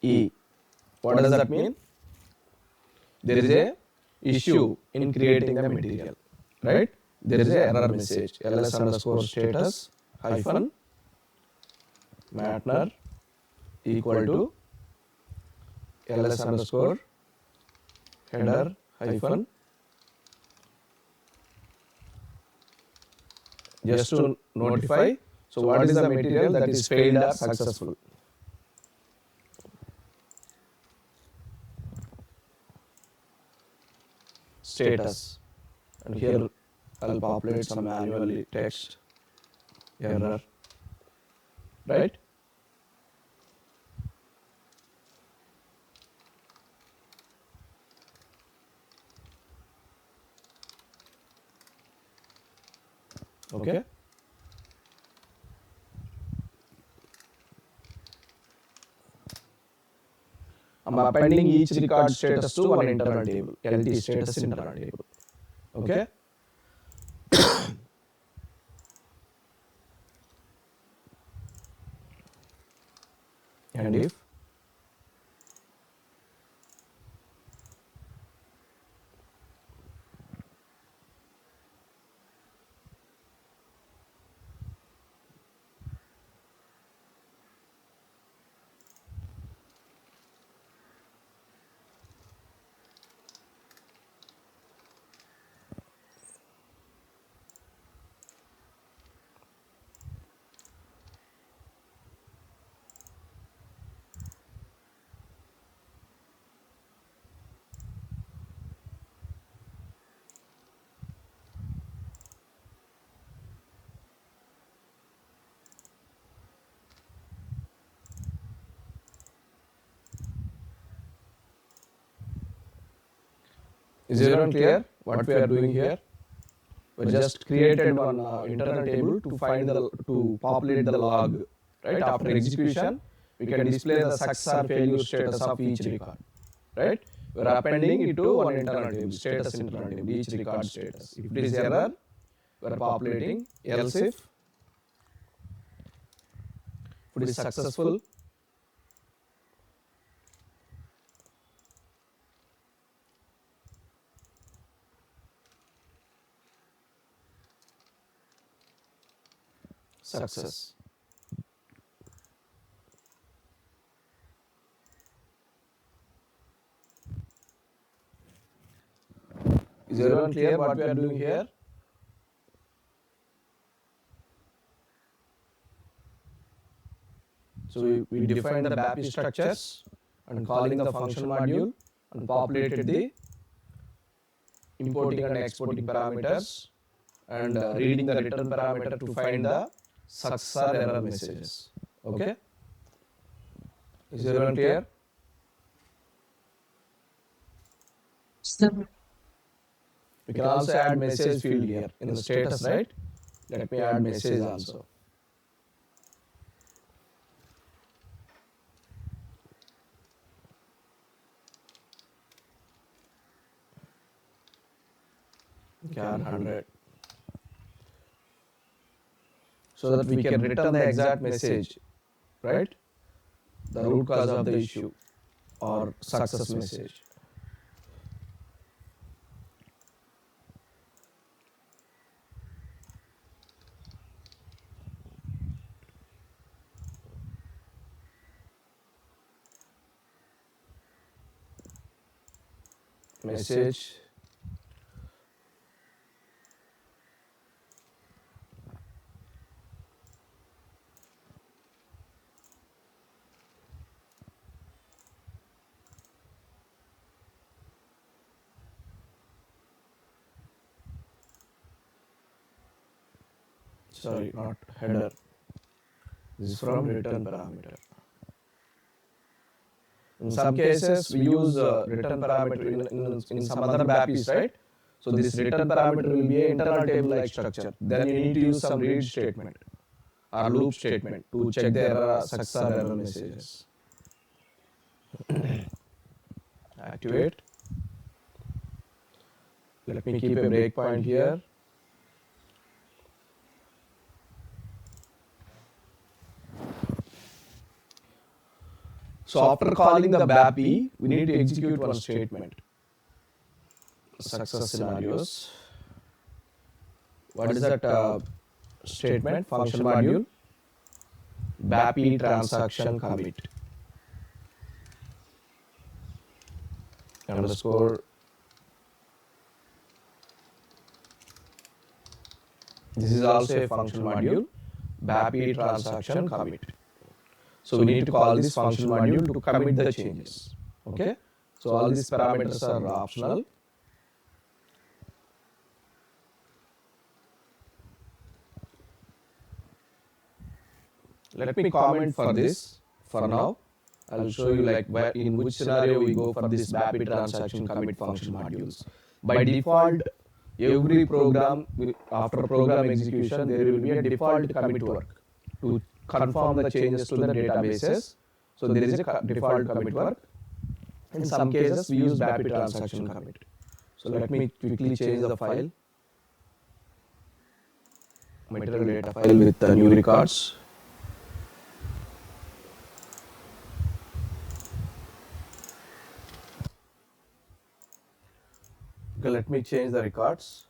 E. What does that mean? There is a issue in creating the material, right? There is a error message. ls underscore status hyphen matter equal to ls underscore header hyphen just to notify. So what is the material that is failed or successful? Status, and here I'll populate some manually text error, right? Okay. I'm appending each record status to one internal table, LT status internal table. Okay. And if Is everyone clear what we are doing here? We just created one internal table to find to populate the log. Right after execution, we can display the success or failure status of each record. Right? We are appending it to one internal table, status internal table, each record status. If it is error, we are populating. Else if it is successful, success. Is everyone clear what we are doing here? So we defined the BAPI structures and calling the function module and populated the importing and exporting parameters and reading the return parameter to find the success or error messages. Okay? Is everyone clear? We can also add message field here in the status, right? Let me add message also. Can 100. So that we can return the exact message, right? The root cause of the issue or success message. Message sorry, not header. This is from return parameter. In some cases, we use return parameter in some other BAPIs, right? So this return parameter will be an internal table-like structure. Then you need to use some read statement or loop statement to check the error, success or error messages. Activate. Let me keep a breakpoint here. So after calling the BAPI, we need to execute one statement. Success scenarios. What is that statement? Function module. BAPI transaction commit. Underscore. This is also a function module. BAPI transaction commit. So we need to call this function module to commit the changes. Okay. So all these parameters are optional. Let me comment for this for now. I'll show you like where in which scenario we go for this BAPI transaction commit function modules. By default, every program after program execution there will be a default commit work to confirm the changes to the databases. So there is a default commit work. In some cases we use BAPI transaction commit. So let me quickly change the file. Material data file with the new records. Okay, let me change the records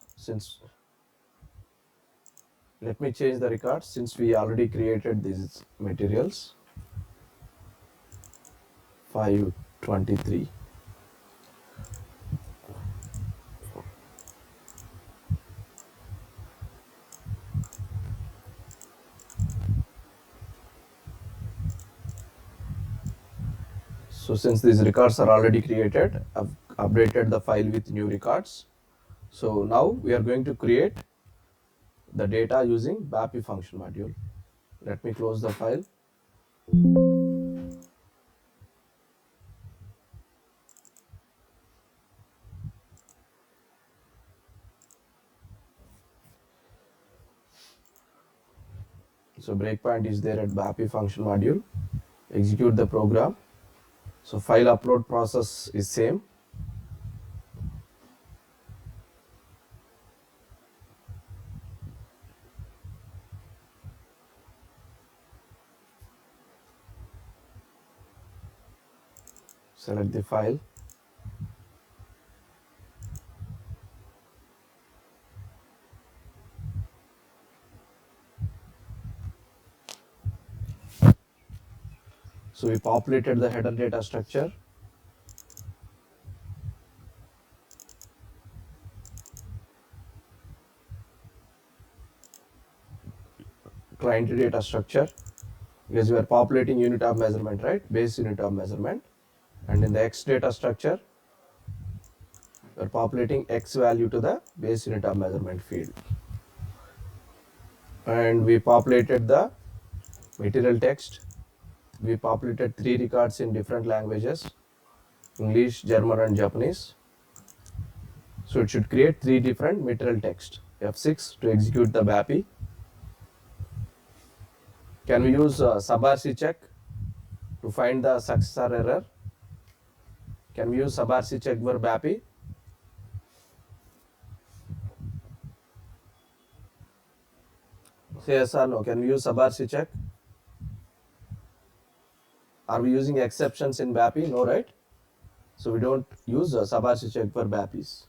since we already created these materials. 523. So since these records are already created, I've updated the file with new records. So now we are going to create the data using BAPI function module. Let me close the file. So breakpoint is there at BAPI function module. Execute the program. So file upload process is same. Select the file. So we populated the header data structure. Client data structure, because we are populating unit of measurement, right? Base unit of measurement. And in the X data structure, we are populating X value to the base unit of measurement field. And we populated the material text. We populated 3 records in different languages, English, German and Japanese. So it should create 3 different material text. F6 to execute the BAPI. Can we use sub-RC check to find the success or error? Can we use sub-RC check for BAPI? Say yes or no. Can we use sub-RC check? Are we using exceptions in BAPI? No, right? So we don't use sub-RC check for BAPIs.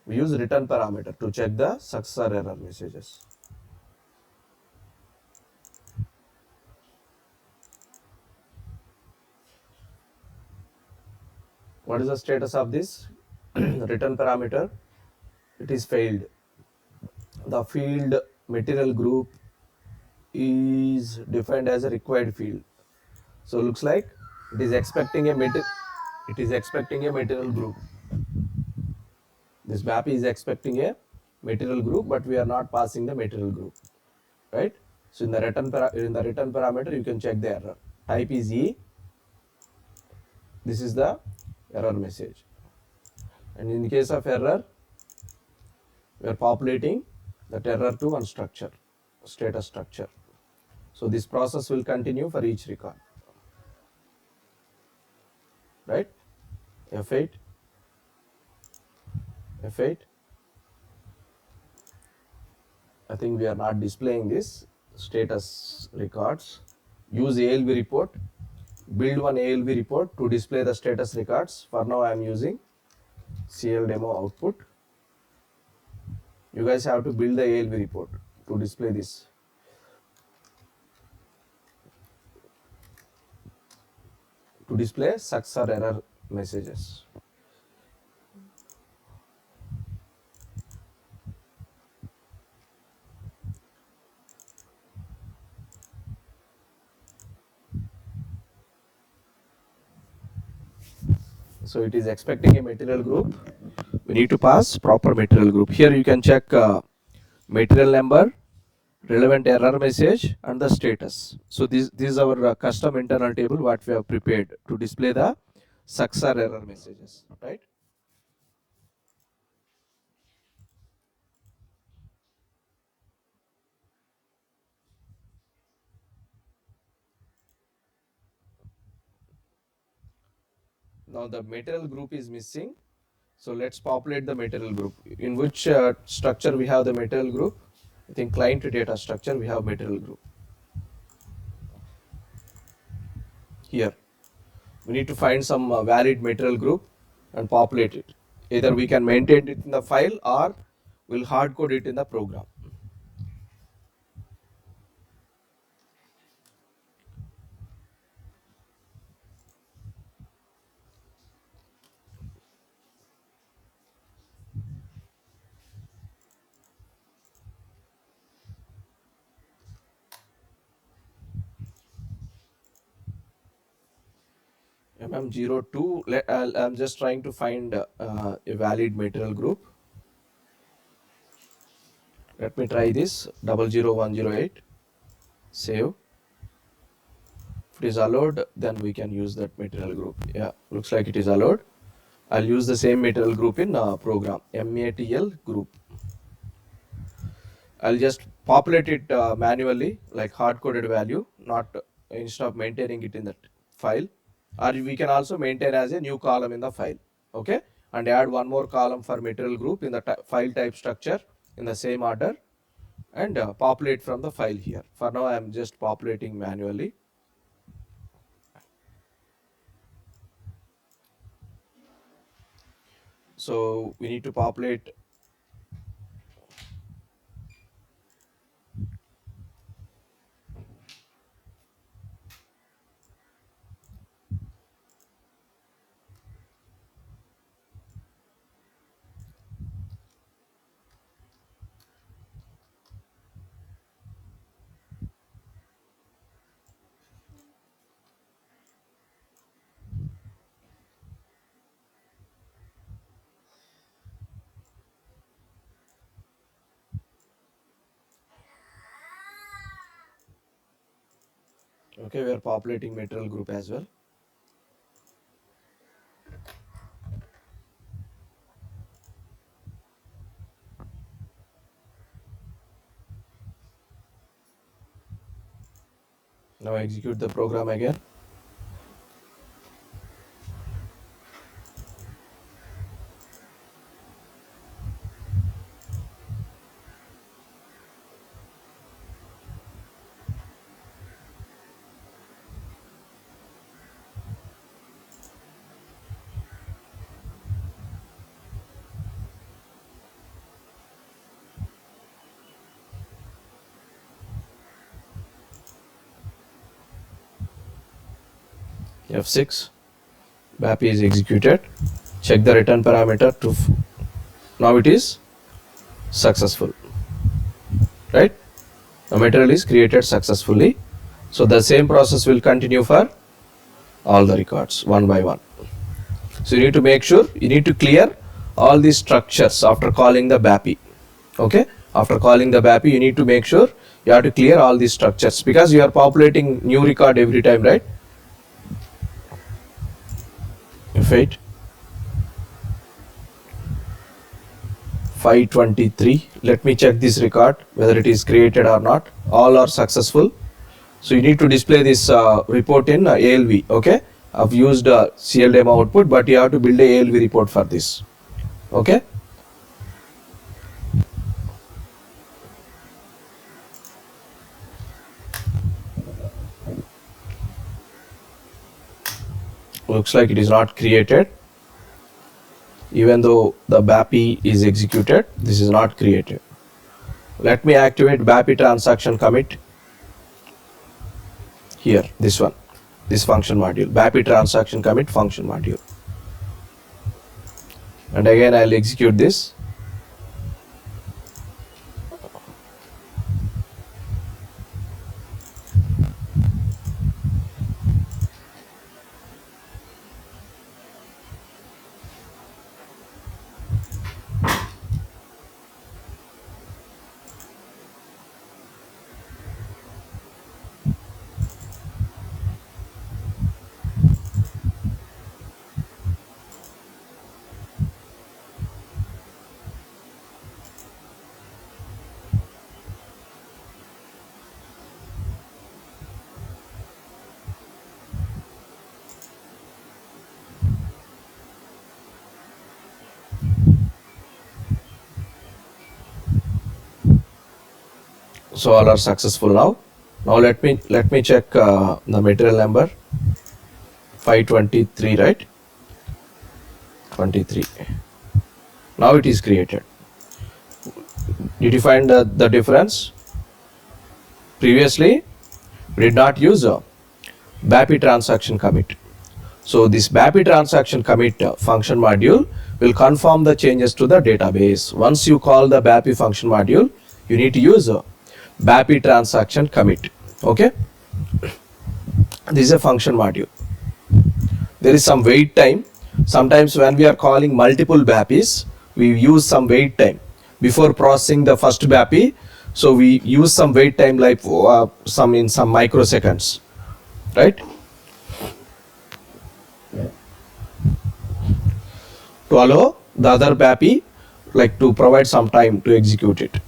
We use return parameter to check the success or error messages. What is the status of this return parameter? It is failed. The field material group is defined as a required field. So looks like it is expecting a material group. This BAPI is expecting a material group, but we are not passing the material group, right? So in the return parameter, you can check the error. Type is E. This is the error message. And in the case of error, we are populating that error to one structure, status structure. So this process will continue for each record, right? F8, F8. I think we are not displaying this status records. Use ALV report. Build one ALV report to display the status records. For now, I am using CL demo output. You guys have to build the ALV report to display this. To display success or error messages. So it is expecting a material group. We need to pass proper material group. Here you can check material number, relevant error message and the status. So this is our custom internal table what we have prepared to display the success or error messages, right? Now the material group is missing. So let's populate the material group. In which structure we have the material group? I think client data structure we have material group. Here we need to find some valid material group and populate it. Either we can maintain it in the file or we'll hard code it in the program. MM02, I'm just trying to find a valid material group. Let me try this 00108. Save. If it is allowed, then we can use that material group. Yeah, looks like it is allowed. I'll use the same material group in program, MATL group. I'll just populate it manually, like hard-coded value, not instead of maintaining it in that file. Or we can also maintain as a new column in the file, okay? And add one more column for material group in the file type structure in the same order, and populate from the file here. For now, I am just populating manually. So we need to populate okay, we are populating material group as well. Now execute the program again. F6, BAPI is executed. Check the return parameter to, now it is successful, right? The material is created successfully. So the same process will continue for all the records one by one. So you need to make sure, you need to clear all these structures after calling the BAPI, okay? After calling the BAPI, you need to make sure you have to clear all these structures, because you are populating new record every time, right? F8, 523. Let me check this record whether it is created or not. All are successful. So you need to display this report in ALV, okay? I've used CLDemo output, but you have to build a ALV report for this, okay? Looks like it is not created. Even though the BAPI is executed, this is not created. Let me activate BAPI transaction commit here, this one, this function module, BAPI transaction commit function module. And again I'll execute this. So all are successful now. Now let me check the material number 523, right? 23. Now it is created. Did you find the difference? Previously we did not use a BAPI transaction commit. So this BAPI transaction commit function module will confirm the changes to the database. Once you call the BAPI function module, you need to use a BAPI transaction commit, okay? This is a function module. There is some wait time. Sometimes when we are calling multiple BAPIs, we use some wait time before processing the first BAPI. So we use some wait time, like some microseconds, right? To allow the other BAPI, like to provide some time to execute it.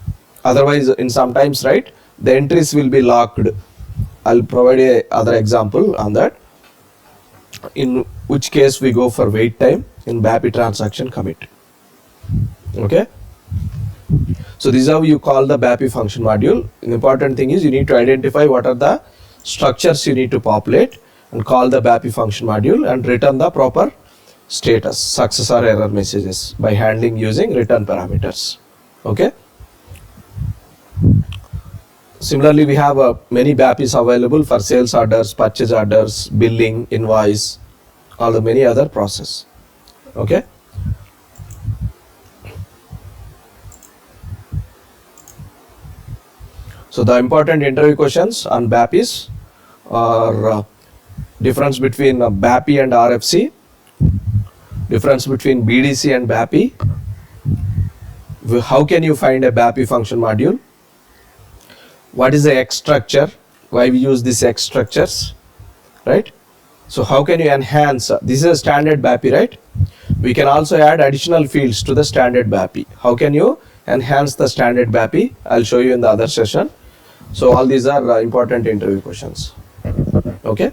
Otherwise, in sometimes, right, the entries will be locked. I'll provide a other example on that. In which case we go for wait time in BAPI transaction commit. Okay. So this is how you call the BAPI function module. The important thing is you need to identify what are the structures you need to populate and call the BAPI function module and return the proper status, success or error messages by handling using return parameters. Okay. Similarly, we have many BAPIs available for sales orders, purchase orders, billing, invoice, all the many other process. Okay. So the important interview questions on BAPIs are difference between BAPI and RFC, difference between BDC and BAPI, how can you find a BAPI function module, what is the X structure, why we use these X structures, right? So how can you enhance, this is a standard BAPI, right? We can also add additional fields to the standard BAPI. How can you enhance the standard BAPI? I'll show you in the other session. So all these are important interview questions. Okay.